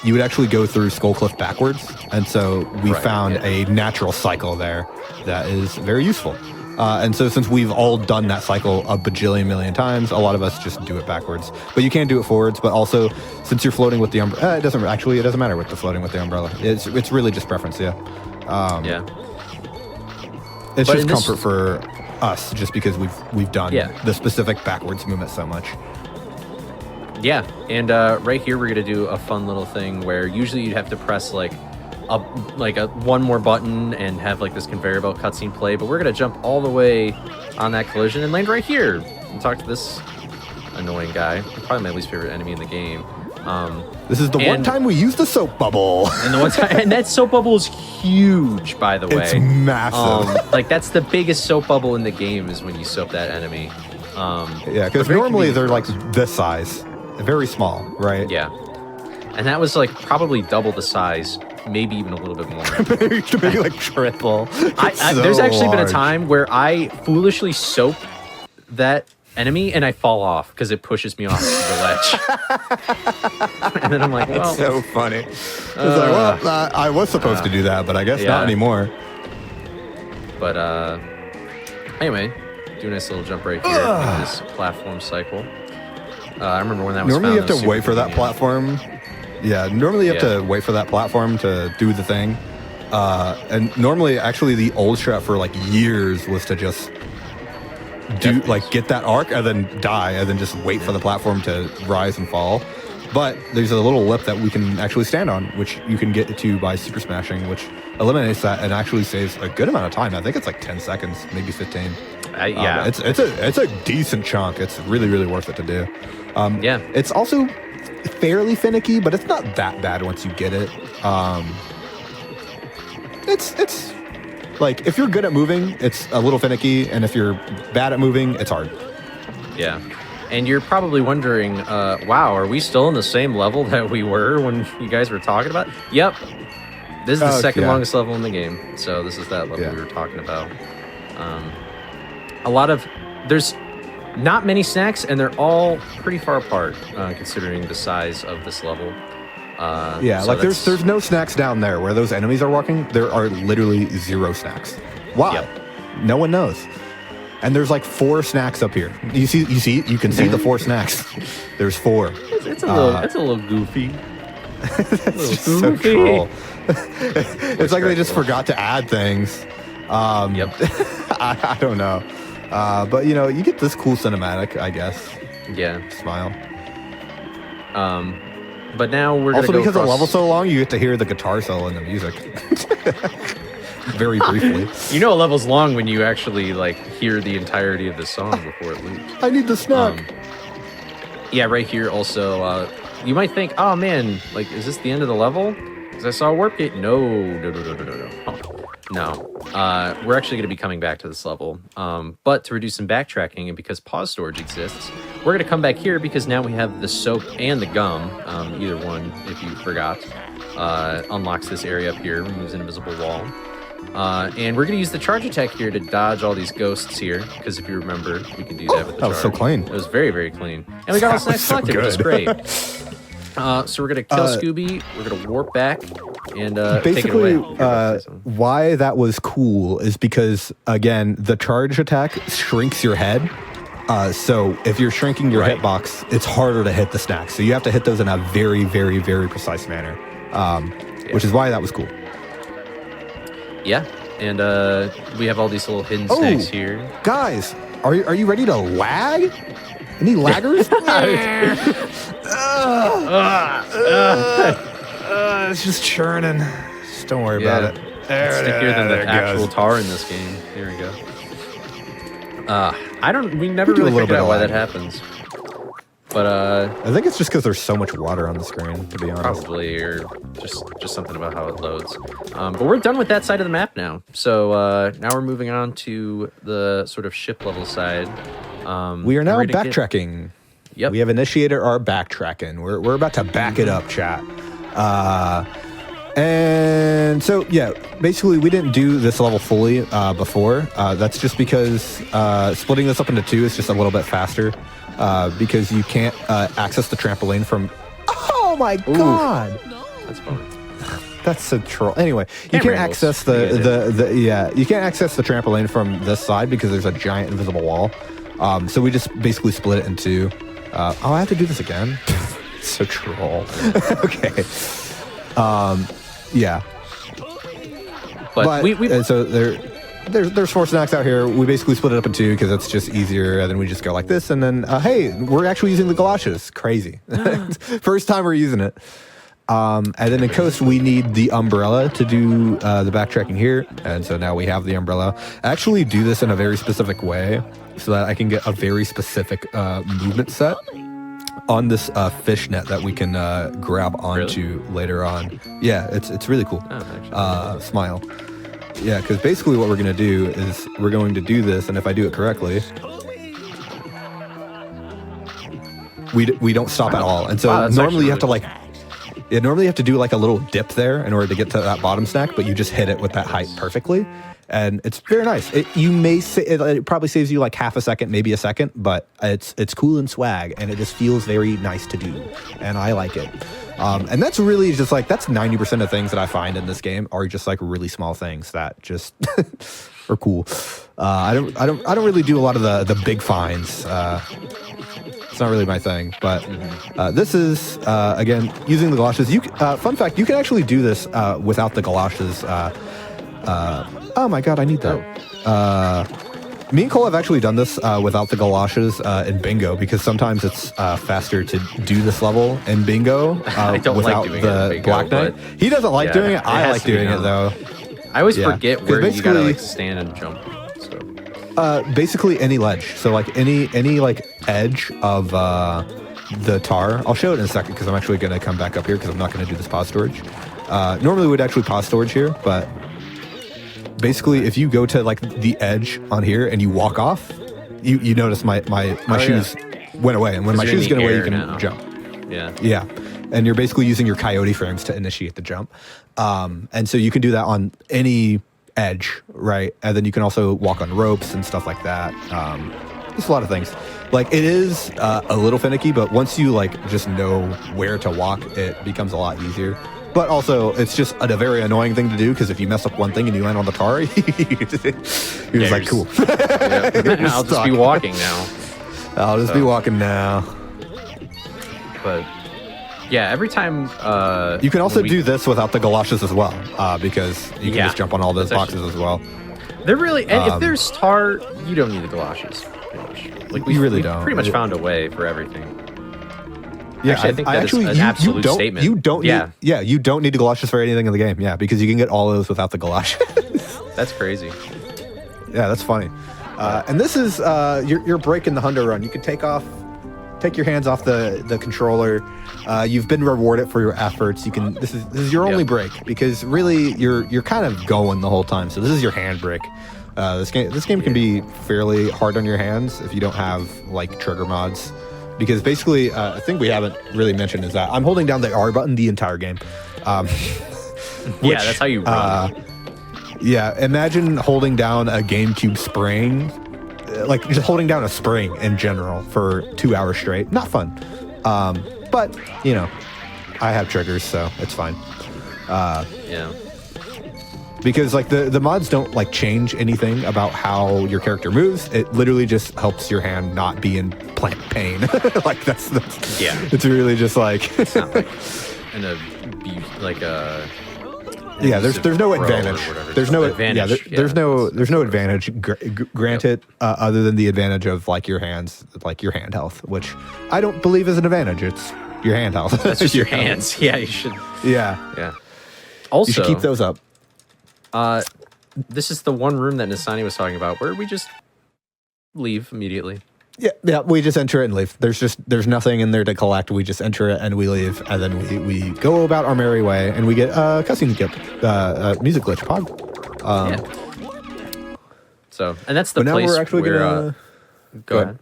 you would actually go through Skull Cliff backwards. And so we found a natural cycle there that is very useful. And so since we've all done that cycle a bajillion million times, a lot of us just do it backwards. But you can do it forwards. But also, since you're floating with the umbrella, it doesn't matter with the floating with the umbrella. It's really just preference, yeah. It's just comfort for us, just because we've done the specific backwards movement so much. Yeah, and right here we're gonna do a fun little thing where usually you'd have to press like one more button and have like this conveyor belt cutscene play, but we're gonna jump all the way on that collision and land right here and talk to this annoying guy, probably my least favorite enemy in the game. This is the one time we used the soap bubble, and that soap bubble is huge, by the way. It's massive. Like that's the biggest soap bubble in the game is when you soap that enemy. Yeah, because normally they're like this size, very small, right? Yeah, and that was like probably double the size. Maybe even a little bit more. Maybe like triple. There's actually been a time where I foolishly soap that enemy and I fall off because it pushes me off the ledge. And then I'm like, well. It's so funny. It's like, well, I was supposed to do that, but I guess not anymore. But anyway, do a nice little jump right here. This platform cycle. I remember when that was normally you have to wait for that platform. Yeah, normally you have to wait for that platform to do the thing. And normally, actually, the old strat for like years was to just get that arc and then die and then just wait for the platform to rise and fall. But there's a little lip that we can actually stand on, which you can get to by super smashing, which eliminates that and actually saves a good amount of time. I think it's like 10 seconds, maybe 15. It's a decent chunk. It's really, really worth it to do. It's also fairly finicky, but it's not that bad once you get it. It's like if you're good at moving, it's a little finicky, and if you're bad at moving, it's hard. Yeah. And you're probably wondering, wow, are we still in the same level that we were when you guys were talking about? Yep. This is the second longest level in the game. So this is that level we were talking about. There's not many snacks, and they're all pretty far apart considering the size of this level. Yeah, so like there's no snacks down there where those enemies are walking. There are literally 0 snacks. Why? Yep. No one knows. And there's like 4 snacks up here. You can see the 4 snacks. There's 4. It's a little goofy. It's just so troll. It's like they just forgot to add things. Yep. I don't know. But you know, you get this cool cinematic, I guess. Yeah. Smile. But now we're also gonna because go the level's so long, you get to hear the guitar solo in the music. Very briefly. You know, a level's long when you actually like hear the entirety of the song before it loops. I need the snack. Yeah, right here also. You might think, oh man, like, is this the end of the level? Because I saw a warp gate. No. We're actually going to be coming back to this level. But to reduce some backtracking, and because pause storage exists, we're going to come back here because now we have the soap and the gum. Either one, if you forgot, unlocks this area up here, removes an invisible wall. And we're going to use the charge attack here to dodge all these ghosts here, because if you remember, we can do that with the charge. That was so clean. It was very, very clean. And we got all snacks selected, which is great. So we're going to kill Scooby, we're going to warp back, and basically, take it away. why that was cool is because, again, the charge attack shrinks your head. So if you're shrinking your hitbox, it's harder to hit the snacks. So you have to hit those in a very, very, very precise manner, which is why that was cool. Yeah, and we have all these little hidden snacks here. Guys, are you ready to lag? Any laggers? It's just churning. Just don't worry about it. It's stickier than the actual tar in this game. Here we go. We never really figured out why that happens. But I think it's just because there's so much water on the screen, to be honest. Probably, or just something about how it loads. But we're done with that side of the map now. So now we're moving on to the sort of ship level side. We are now backtracking. Yep. We have initiated our backtracking. We're about to back it up, chat. And so, yeah, basically we didn't do this level fully before. That's just because splitting this up into 2 is just a little bit faster because you can't access the trampoline from... Oh my God! That's fun. That's a troll. Anyway, you can't access you can't access the trampoline from this side because there's a giant invisible wall. So we just basically split it in 2. I have to do this again. So troll. Okay. Yeah. But we so there's 4 snacks out here. We basically split it up in 2 because it's just easier, and then we just go like this, and then hey, we're actually using the galoshes. Crazy. First time we're using it. And then in Coast, we need the umbrella to do the backtracking here, and so now we have the umbrella. I actually do this in a very specific way so that I can get a very specific movement set on this fishnet that we can grab onto later on. Yeah, it's really cool. Smile. Yeah, because basically what we're going to do is we're going to do this, and if I do it correctly, we don't stop at all. And so normally you have to normally you have to do like a little dip there in order to get to that bottom snack, but you just hit it with that height perfectly. And it's very nice. It probably saves you like half a second, maybe a second, but it's cool and swag, and it just feels very nice to do, and I like it. And that's really just like, that's 90% of things that I find in this game are just like really small things that just are cool. I don't really do a lot of the big finds. It's not really my thing, but this is again using the galoshes. Fun fact: you can actually do this without the galoshes. Oh my God, I need that. Me and Cole have actually done this without the galoshes in bingo because sometimes it's faster to do this level in bingo without the Black Knight. He doesn't like doing it. I like doing it though. I always forget where you gotta like stand and jump. So. Basically any ledge. So like any like edge of the tar. I'll show it in a second because I'm actually going to come back up here because I'm not going to do this pause storage. Normally we'd actually pause storage here, but basically if you go to like the edge on here and you walk off, you notice my shoes went away, and when my shoes get away you can jump. Yeah. And you're basically using your coyote frames to initiate the jump. And so you can do that on any edge, right? And then you can also walk on ropes and stuff like that. There's a lot of things. Like, it is a little finicky, but once you like just know where to walk, it becomes a lot easier. But also, it's just a very annoying thing to do because if you mess up one thing and you land on the tar, you're just like, cool. Yeah. I'll just be walking now. I'll just be walking now. But yeah, every time you can also do this without the galoshes as well, because you can just jump on all those boxes as well. They're really, and if there's tar, you don't need the galoshes. Pretty much. Like we really don't. Pretty much found a way for everything. Yeah, actually, I think that is an absolute statement. You don't need, you don't need the galoshes for anything in the game. Yeah, because you can get all of those without the galoshes. That's crazy. Yeah, that's funny. And this is you're breaking the hundo run. You can take your hands off the controller. You've been rewarded for your efforts. You can. This is your only break because really you're kind of going the whole time. So this is your hand break. This game can be fairly hard on your hands if you don't have like trigger mods. Because basically, a thing we haven't really mentioned is that I'm holding down the R button the entire game. Which, that's how you run. Yeah, imagine holding down a GameCube spring, like just holding down a spring in general for 2 hours straight. Not fun. But, you know, I have triggers, so it's fine. Yeah. Because like the mods don't like change anything about how your character moves. It literally just helps your hand not be in pain. Like that's it's really just like it's not like an abuse, like a there's no advantage. There's no advantage. There's no advantage granted other than the advantage of like your hands, like your hand health, which I don't believe is an advantage. It's your hand health. That's just your hands. Yeah, you should. Yeah. Also, you should keep those up. This is the one room that Nestani was talking about where we just leave immediately. Yeah, we just enter it and leave. There's nothing in there to collect. We just enter it and we leave, and then we go about our merry way, and we get a cutscene music glitch pod. So, and that's the place now we're actually where. Go ahead.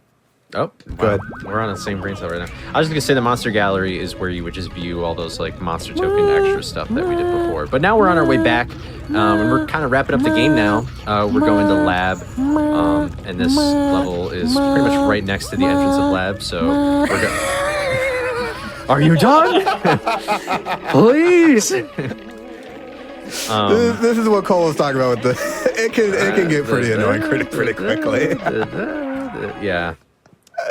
Oh, go ahead. We're on the same brain cell right now. I was just gonna say the monster gallery is where you would just view all those like monster token extra stuff that we did before. But now we're on our way back, and we're kind of wrapping up the game now. We're going to lab, and this level is pretty much right next to the entrance of lab. So we're going. Are you done? Please. This is what Cole was talking about with the. It can get pretty annoying pretty quickly. Yeah.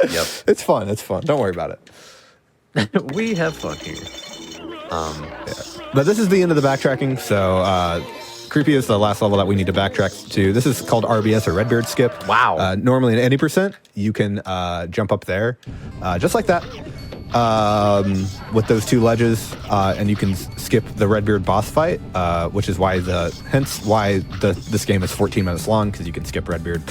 Yep. It's fun. Don't worry about it. We have fun here. But this is the end of the backtracking, so Creepy is the last level that we need to backtrack to. This is called RBS or Redbeard Skip. Wow. Normally in any percent, you can jump up there, just like that, with those two ledges, and you can skip the Redbeard boss fight, which is why this game is 14 minutes long, because you can skip Redbeard.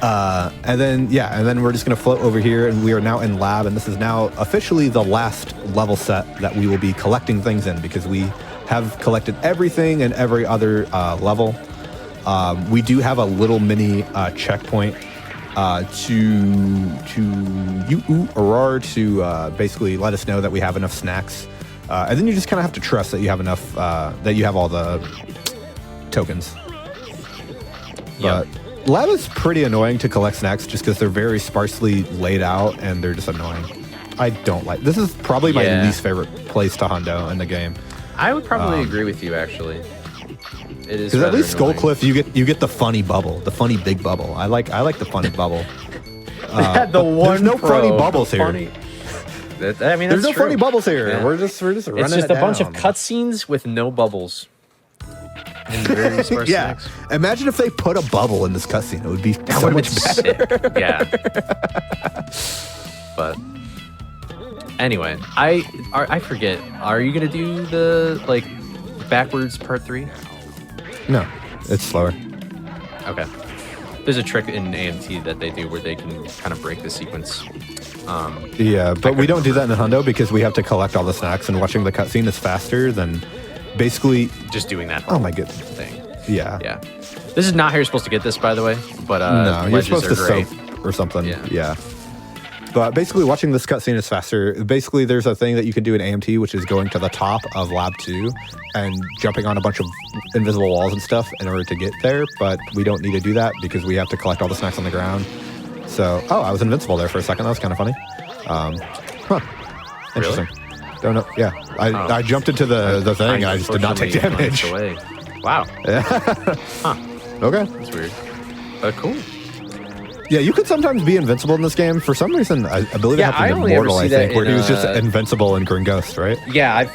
And then we're just going to float over here, and we are now in lab, and this is now officially the last level set that we will be collecting things in, because we have collected everything in every other level. We do have a little mini checkpoint to basically let us know that we have enough snacks, and then you just kind of have to trust that you have enough, that you have all the tokens. Yeah. Lab is pretty annoying to collect snacks just because they're very sparsely laid out and they're just annoying. I don't like. This is probably my least favorite place to hundo in the game. I would probably agree with you, actually. It is because at least annoying. Skullcliff, you get the funny bubble, the funny big bubble. I like the funny bubble. There's no funny bubbles here. There's no funny bubbles here. Yeah. We're just running. It's just a bunch of cutscenes with no bubbles. And very sparse snacks. Imagine if they put a bubble in this cutscene. It would be so much better. Sick. Yeah. But anyway, I forget. Are you gonna do the backwards part 3? No, it's slower. Okay. There's a trick in AMT that they do where they can kind of break the sequence. Yeah, but we don't do that in the hundo because we have to collect all the snacks, and watching the cutscene is faster than basically just doing that. Oh my goodness. Thing. Yeah. Yeah. This is not how you're supposed to get this, by the way. But no, you're supposed to soap or something. Yeah. But basically, watching this cutscene is faster. Basically, there's a thing that you can do in AMT, which is going to the top of Lab 2 and jumping on a bunch of invisible walls and stuff in order to get there. But we don't need to do that because we have to collect all the snacks on the ground. So, I was invincible there for a second. That was kind of funny. Interesting. Really? Don't know. Yeah, I jumped into the thing and I just did not take damage. Away. Wow. Huh. Okay. That's weird. Cool. Yeah, you could sometimes be invincible in this game. For some reason, I believe it happened in Mortal, I think, where he was just invincible in Green Ghost, right? Yeah,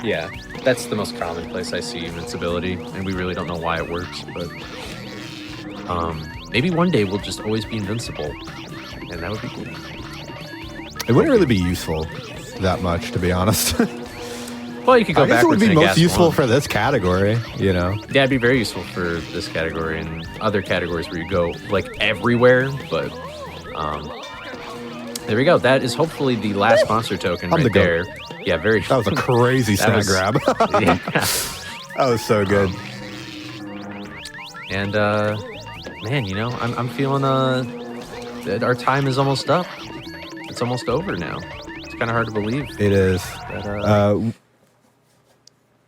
yeah. That's the most common place I see invincibility, and we really don't know why it works, but maybe one day we'll just always be invincible, and that would be cool. It wouldn't really be useful that much, to be honest. Well, you could go I guess it would backwards be and most guess useful one. for this category, you know? Yeah, it'd be very useful for this category and other categories where you go like everywhere, but there we go. That is hopefully the last monster token right there. Yeah, very. That was a crazy snack grab. Yeah. That was so good. And man, you know, I'm feeling that our time is almost up. It's almost over now. It's kind of hard to believe. It is. That,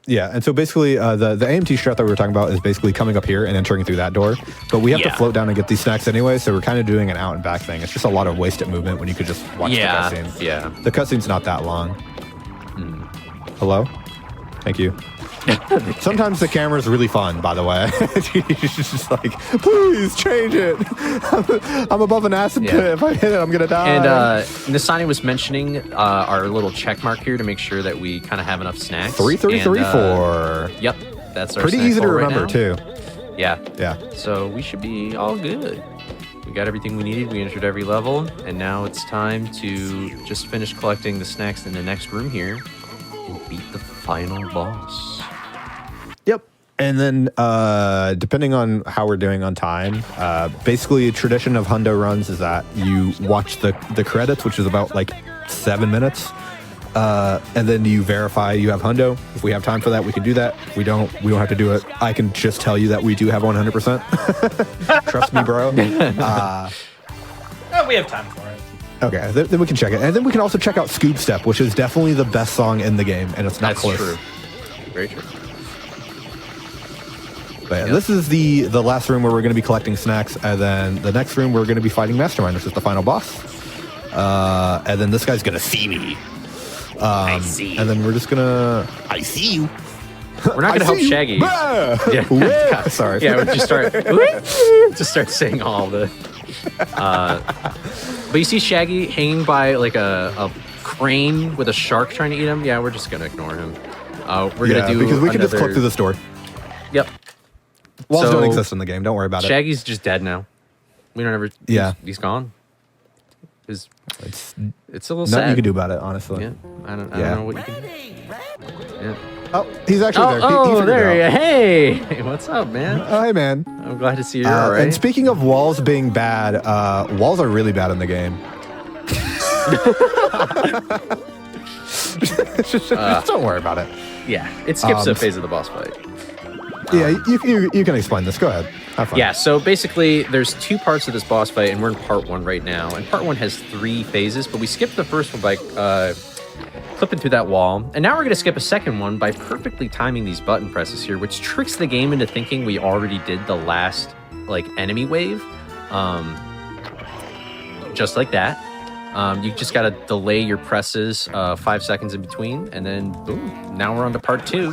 yeah, and so basically the AMT strat that we were talking about is basically coming up here and entering through that door. But we have to float down and get these snacks anyway, so we're kind of doing an out and back thing. It's just a lot of wasted movement when you could just watch the cutscene. Yeah. The cutscene's not that long. Hello? Thank you. Sometimes the camera's really fun, by the way. It's just like, please change it. I'm above an acid pit. If I hit it, I'm going to die. And Nestani was mentioning our little check mark here to make sure that we kind of have enough snacks. 3334. Yep, that's our Pretty snack easy to bar right remember, now. too. Yeah. Yeah. So we should be all good. We got everything we needed. We entered every level. And now it's time to just finish collecting the snacks in the next room here and beat the final boss. Yep. And then, depending on how we're doing on time, basically a tradition of Hundo runs is that you watch the credits, which is about like 7 minutes, and then you verify you have Hundo. If we have time for that, we can do that. If we don't have to do it. I can just tell you that we do have 100%. Trust me, bro. We have time for it. Okay, then we can check it. And then we can also check out Scoop Step, which is definitely the best song in the game, and it's not That's close. true. Very true. But yeah, this is the last room where we're going to be collecting snacks, and then the next room we're going to be fighting Mastermind, which is the final boss. And then this guy's going to see me. I see. And then we're just going to... I see you. We're not going to help Shaggy. Yeah. Sorry. Yeah, we just start saying all the... but you see Shaggy hanging by like a crane with a shark trying to eat him? Yeah, we're just going to ignore him. We're going to do because we can just click through this door. Yep. Walls don't exist in the game. Don't worry about it. Shaggy's just dead now. We don't ever... Yeah. He's gone. It's a little nothing sad. you can do about it, honestly. Yeah. I don't know what you can do. Yeah. Oh, he's actually there. Oh, he there you you Hey, what's up, man? Oh, hey, man. I'm glad to see you're all right. And speaking of walls being bad, walls are really bad in the game. just don't worry about it. Yeah, it skips a phase of the boss fight. Yeah, you can explain this. Go ahead. Have fun. Yeah, so basically, there's 2 parts of this boss fight, and we're in part 1 right now. And part 1 has 3 phases, but we skipped the first one by clipping through that wall. And now we're going to skip a second one by perfectly timing these button presses here, which tricks the game into thinking we already did the last enemy wave. Just like that. You just got to delay your presses 5 seconds in between, and then boom, now we're on to part 2.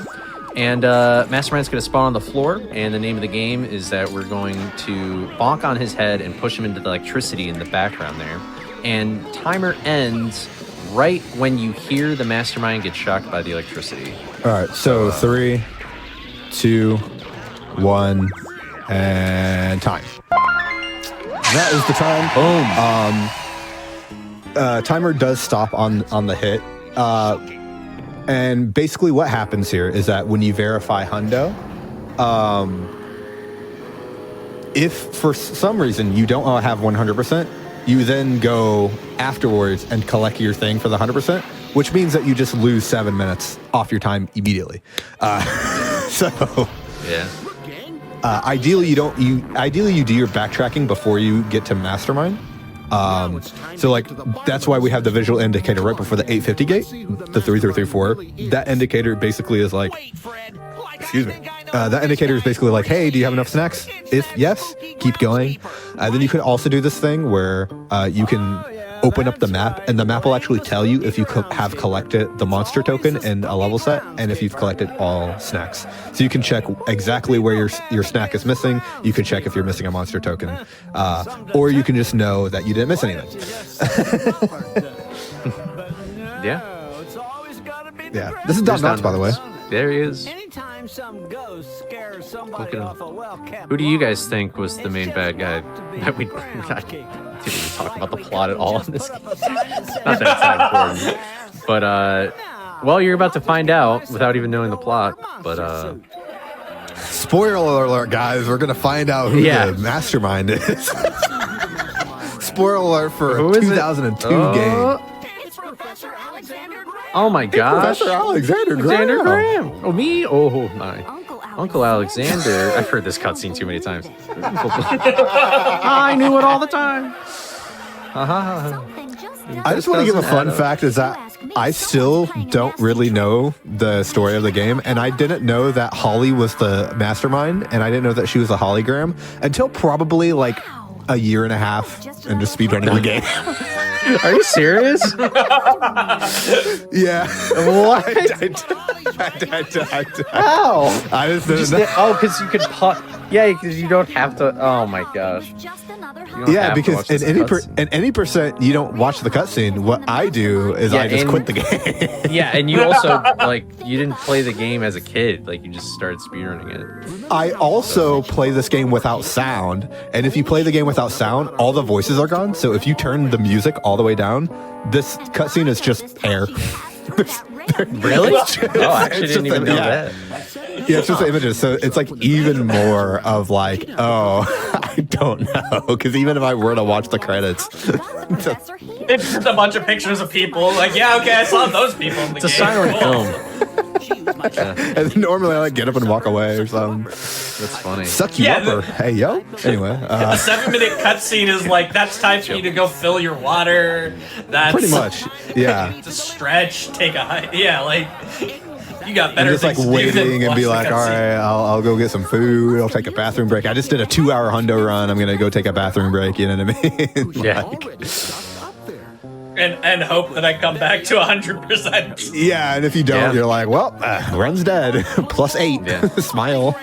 And Mastermind's going to spawn on the floor, and the name of the game is that we're going to bonk on his head and push him into the electricity in the background there. And timer ends right when you hear the Mastermind get shocked by the electricity. All right, so 3, 2, 1, and time. That is the time. Boom. Timer does stop on the hit. And basically what happens here is that when you verify Hundo, if for some reason you don't have 100%, you then go afterwards and collect your thing for the 100%, which means that you just lose 7 minutes off your time immediately. So yeah. Ideally you do your backtracking before you get to Mastermind. So like that's why we have the visual indicator right before the 850 gate, the 3334. That indicator basically is like, excuse me. That indicator is basically like, hey, do you have enough snacks? If yes, keep going. Then you could also do this thing where you can open up the map, and the map will actually tell you if you have collected the monster token in a level set, and if you've collected all snacks. So you can check exactly where your snack is missing. You can check if you're missing a monster token, or you can just know that you didn't miss anything. Yeah. Yeah, this is Don Knotts, by the way. There he is. Anytime some ghost scares somebody Look at off a well-kept Who do you guys think was the main bad guy? That we didn't even talk about the plot at all in this game. Not that it's that important. But, well, you're about to find out without even knowing the plot. But, Spoiler alert, guys. We're going to find out who the mastermind is. Spoiler alert for a 2002 game. Oh my gosh. Professor Alexander Graham. Oh, me? Oh, my. Uncle Alexander. I've heard this cutscene too many times. I knew it all the time. I just want to give a fun fact is that I still don't really know the story of the game, and I didn't know that Holly was the mastermind, and I didn't know that she was a hologram until probably like a year and a half into speedrunning the game. Are you serious? Yeah. What? How? I just didn't know. Oh, because you could put. Yeah, because you don't have to. Oh my gosh. Yeah, because in any percent you don't watch the cutscene. What I do is I just quit the game. Yeah, and you also like you didn't play the game as a kid. Like you just started speedrunning it. I also play this game without sound, and if you play the game without sound, all the voices are gone. So if you turn the music all the way down, this cutscene is just air. Really? Oh, I actually didn't even know that. Yeah, it's just the images. So it's like even more of like, oh, I don't know. Because even if I were to watch the credits, It's just a bunch of pictures of people. Like, yeah, okay, I saw those people in the It's a game. silent Cool. film. and then normally I like get up and walk away or something. That's funny. Suck you Yeah, up or hey yo. Anyway, A 7-minute cutscene is like, that's time for you to go fill your water. That's pretty much, yeah. to stretch, take a hike. Yeah, like, you got better Just like things to do than waiting and watch be the like, all cutscene. right, I'll go get some food. I'll take a bathroom break. I just did a 2-hour hundo run. I'm gonna go take a bathroom break. You know what I mean? Yeah. And hope that I come back to 100%. Yeah, and if you don't, you're like, well, run's dead. +8. Yeah. Smile.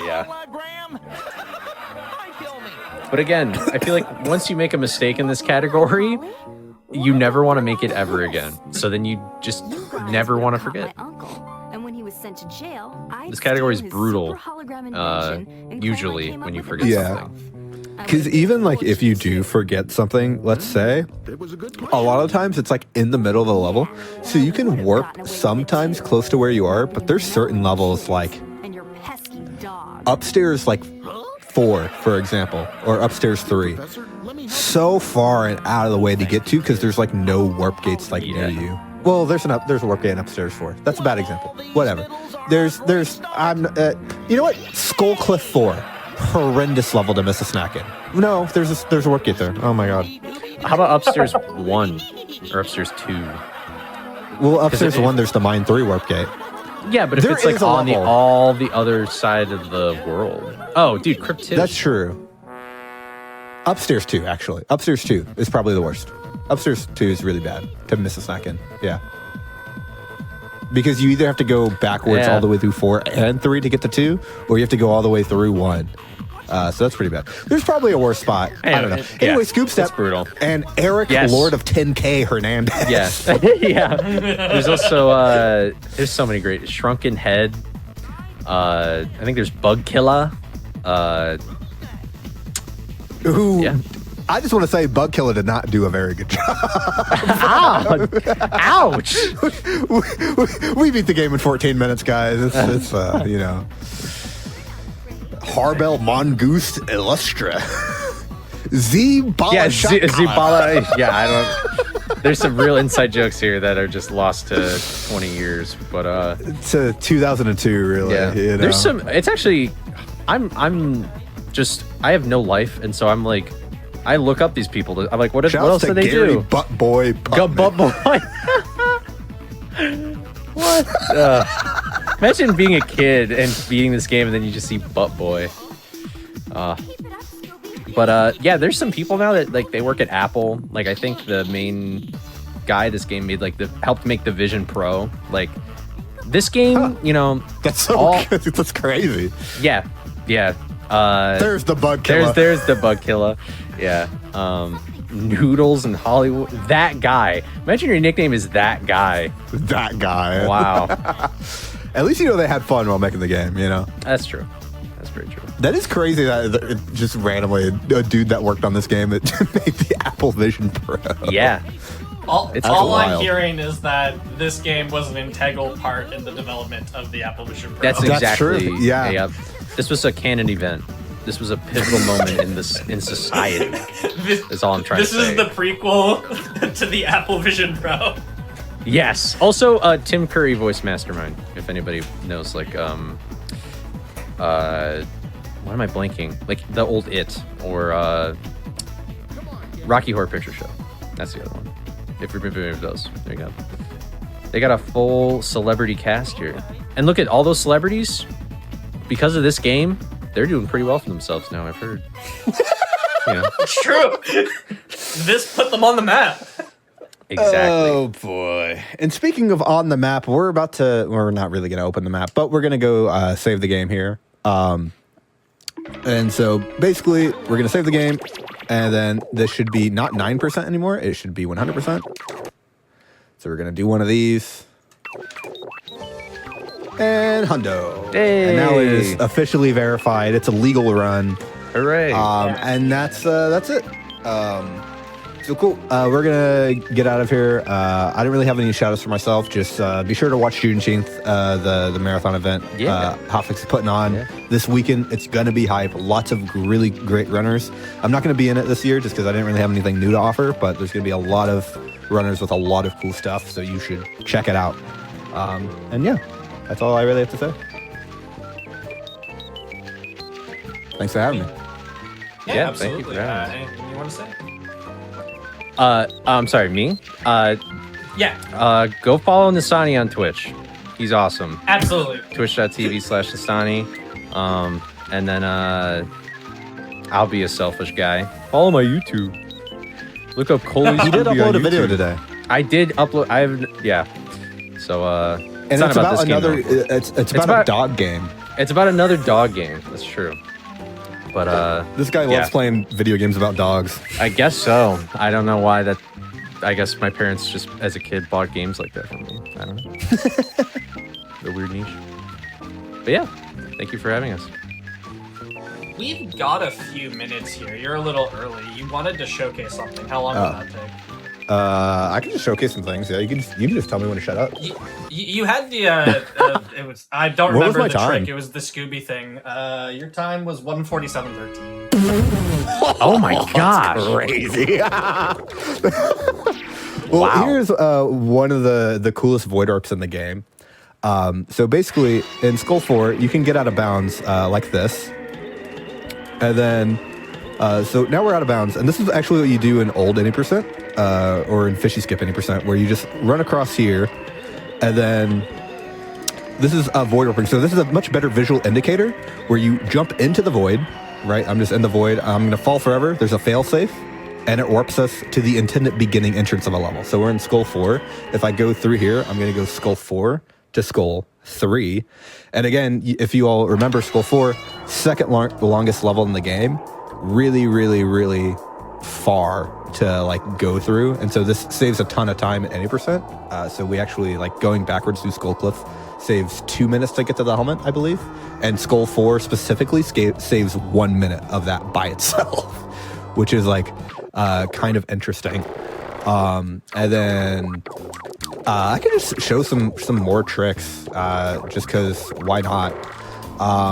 Yeah. But again, I feel like once you make a mistake in this category, you never want to make it ever again. So then you just never want to forget. This category is brutal, usually when you forget something. Because even like if you do forget something, let's say, a lot of times it's like in the middle of the level. So you can warp sometimes close to where you are, but there's certain levels like upstairs like 4, for example, or upstairs 3. So far and out of the way to get to because there's like no warp gates like near you. Well, there's a warp gate in upstairs 4. That's a bad example. Whatever. You know what? Skull Cliff 4. Horrendous level to miss a snack in. No, there's a warp gate there. Oh my god. How about upstairs 1 or upstairs 2? Well, upstairs 1 there's the mine 3 warp gate. Yeah, but if There it's like is a on level. all the other side of the world. Oh, dude, Crypt 2. That's true. Upstairs 2 actually. Upstairs 2 is probably the worst. Upstairs 2 is really bad to miss a snack in. Yeah. Because you either have to go backwards all the way through 4 and 3 to get to 2, or you have to go all the way through 1. So that's pretty bad. There's probably a worse spot. I don't know. Anyway, Scoop Step. It's brutal. And Eric, Lord of 10K Hernandez. Yes. Yeah. There's also there's so many great Shrunken Head. I think there's Bug Killer. Who I just want to say Bug Killer did not do a very good job. Ouch. We beat the game in 14 minutes, guys. It's you know. Harbel Mongoose Illustra. Z-Bala. Yeah, Z-Bala. Yeah, I don't. There's some real inside jokes here that are just lost to 20 years, but to 2002, really. Yeah. You know? There's some. It's actually. I have no life, and so I'm like I look up these people. I'm like, what Shouts else to do they Gary do? Butt Boy. Go Butt Boy. What? Imagine being a kid and beating this game, and then you just see Butt Boy. But yeah, there's some people now that like they work at Apple. Like I think the main guy this game made helped make the Vision Pro. Like this game, you know, That's so good. That's crazy. Yeah. There's the bug killer. There's the bug killer. Yeah. Noodles and Hollywood. That guy. Imagine your nickname is that guy. That guy. Wow. At least you know they had fun while making the game, you know? That's true. That's very true. That is crazy that it just randomly a dude that worked on this game that made the Apple Vision Pro. Yeah. All It's I'm wild. hearing is that this game was an integral part in the development of the Apple Vision Pro. That's That's exactly. true. Yeah. Yep. This was a canon event. This was a pivotal moment in society. That's all I'm trying to say. This is the prequel to the Apple Vision Pro. Yes. Also, Tim Curry voiced Mastermind. If anybody knows, like, what am I blanking? Like the old It or Rocky Horror Picture Show. That's the other one. If you're familiar with those, there you go. They got a full celebrity cast here, and look at all those celebrities. Because of this game, they're doing pretty well for themselves now. I've heard. It's true. This put them on the map. Exactly. Oh boy. And speaking of on the map, we're not really going to open the map, but we're going to go save the game here. And so basically we're going to save the game, and then this should be not 9% anymore. It should be 100%. So we're going to do one of these. And hundo. Hey. And now it is officially verified. It's a legal run. Hooray. And that's it. So cool. We're gonna get out of here. I didn't really have any shout outs for myself. Just be sure to watch Juneteenth, the marathon event. Yeah. Hotfix is putting on this weekend. It's gonna be hype. Lots of really great runners. I'm not gonna be in it this year just because I didn't really have anything new to offer. But there's gonna be a lot of runners with a lot of cool stuff. So you should check it out. And yeah, that's all I really have to say. Thanks for having me. Yeah, absolutely. thank you for having us. Anything you want to say? I'm sorry, me? Yeah, Go follow Nestani on Twitch. He's awesome. absolutely. Twitch.tv/Nestani. And then I'll be a selfish guy. Follow my YouTube. Look up Coley's. You did Movie on upload a video YouTube. today. I did upload. So And it's not it's about about this game, another. though. It's about a dog game. It's about another dog game. That's true. But This guy loves playing video games about dogs. I guess so. I don't know why that. I guess my parents just, as a kid, bought games like that for me. I don't know. The weird niche. But yeah, thank you for having us. We've got a few minutes here. You're a little early. You wanted to showcase something. How long did that take? I can just showcase some things. Yeah, you can just tell me when to shut up. You had the it was I don't What was remember my the time? trick. It was the Scooby thing. Your time was 1:47:13. Oh my gosh! Crazy. Well, here's one of the coolest void orbs in the game. So basically, in Skull 4, you can get out of bounds like this. And then, so now we're out of bounds. And this is actually what you do in old any percent, or in fishy skip any percent, where you just run across here. And then this is a void opening. So this is a much better visual indicator where you jump into the void, right? I'm just in the void. I'm going to fall forever. There's a fail safe. And it warps us to the intended beginning entrance of a level. So we're in Skull 4. If I go through here, I'm going to go Skull 4 to Skull 3. And again, if you all remember Skull 4, second the longest level in the game, really, really, really far to like go through. And so this saves a ton of time at any percent. So we actually like going backwards through Skull Cliff saves 2 minutes to get to the helmet, I believe. And Skull 4 specifically saves 1 minute of that by itself, which is like kind of interesting. And then I can just show some more tricks, just because why not?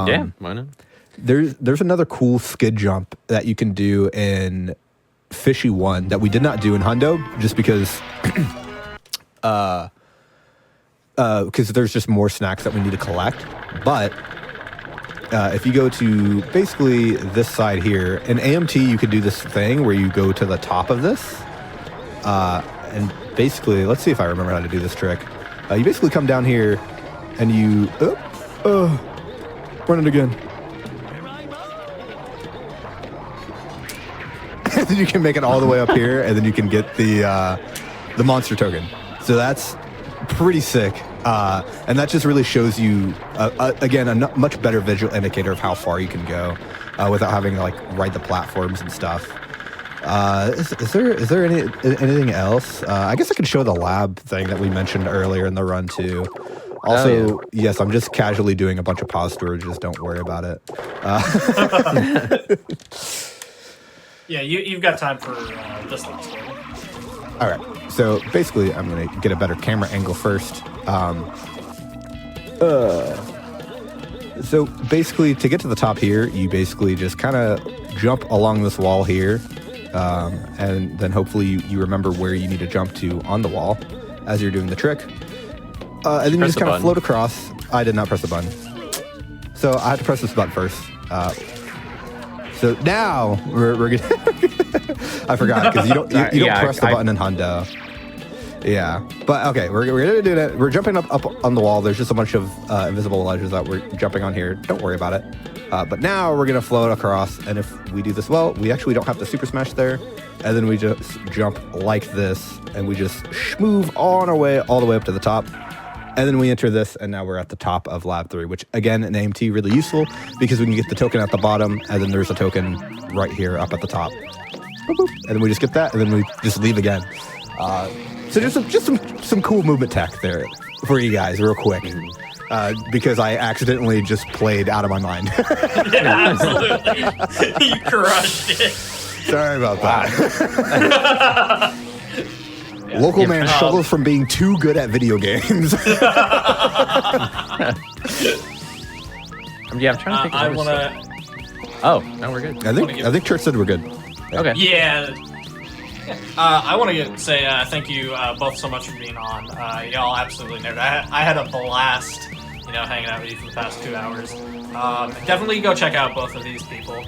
Yeah, why not? There's another cool skid jump that you can do in Fishy 1 that we did not do in Hundo, just because there's just more snacks that we need to collect. But if you go to basically this side here, in AMT you can do this thing where you go to the top of this, and basically, let's see if I remember how to do this trick. You basically come down here, and you run it again. And then you can make it all the way up here, and then you can get the monster token. So that's pretty sick. And that just really shows you, again, a much better visual indicator of how far you can go without having to like ride the platforms and stuff. Is there anything else? I guess I can show the lab thing that we mentioned earlier in the run too. Also, yes, I'm just casually doing a bunch of pause storages. Don't worry about it. Yeah, you've got time for this last one. All right. So basically, I'm going to get a better camera angle first. So basically, to get to the top here, you basically just kind of jump along this wall here. And then hopefully you remember where you need to jump to on the wall as you're doing the trick. And then you just kind of float across. I did not press the button. So I had to press this button first. So now we're gonna. I forgot because you don't press the button in Hundo. Yeah, but okay, we're gonna do that. We're jumping up on the wall. There's just a bunch of invisible ledges that we're jumping on here. Don't worry about it. But now we're gonna float across, and if we do this well, we actually don't have to super smash there, and then we just jump like this, and we just move on our way all the way up to the top. And then we enter this, and now we're at the top of Lab 3, which, again, in AMT, really useful, because we can get the token at the bottom, and then there's a token right here up at the top. Boop, boop. And then we just get that, and then we just leave again. So just some cool movement tech there for you guys, real quick, because I accidentally just played out of my mind. Yeah, absolutely. You crushed it. Sorry about that. Local man struggles from being too good at video games. Yeah, I'm trying to think. I want to. Oh, no, we're good. I think Church said we're good. Okay. Yeah. I want to say thank you both so much for being on. Y'all absolutely nailed it. I had a blast, hanging out with you for the past 2 hours. Definitely go check out both of these people.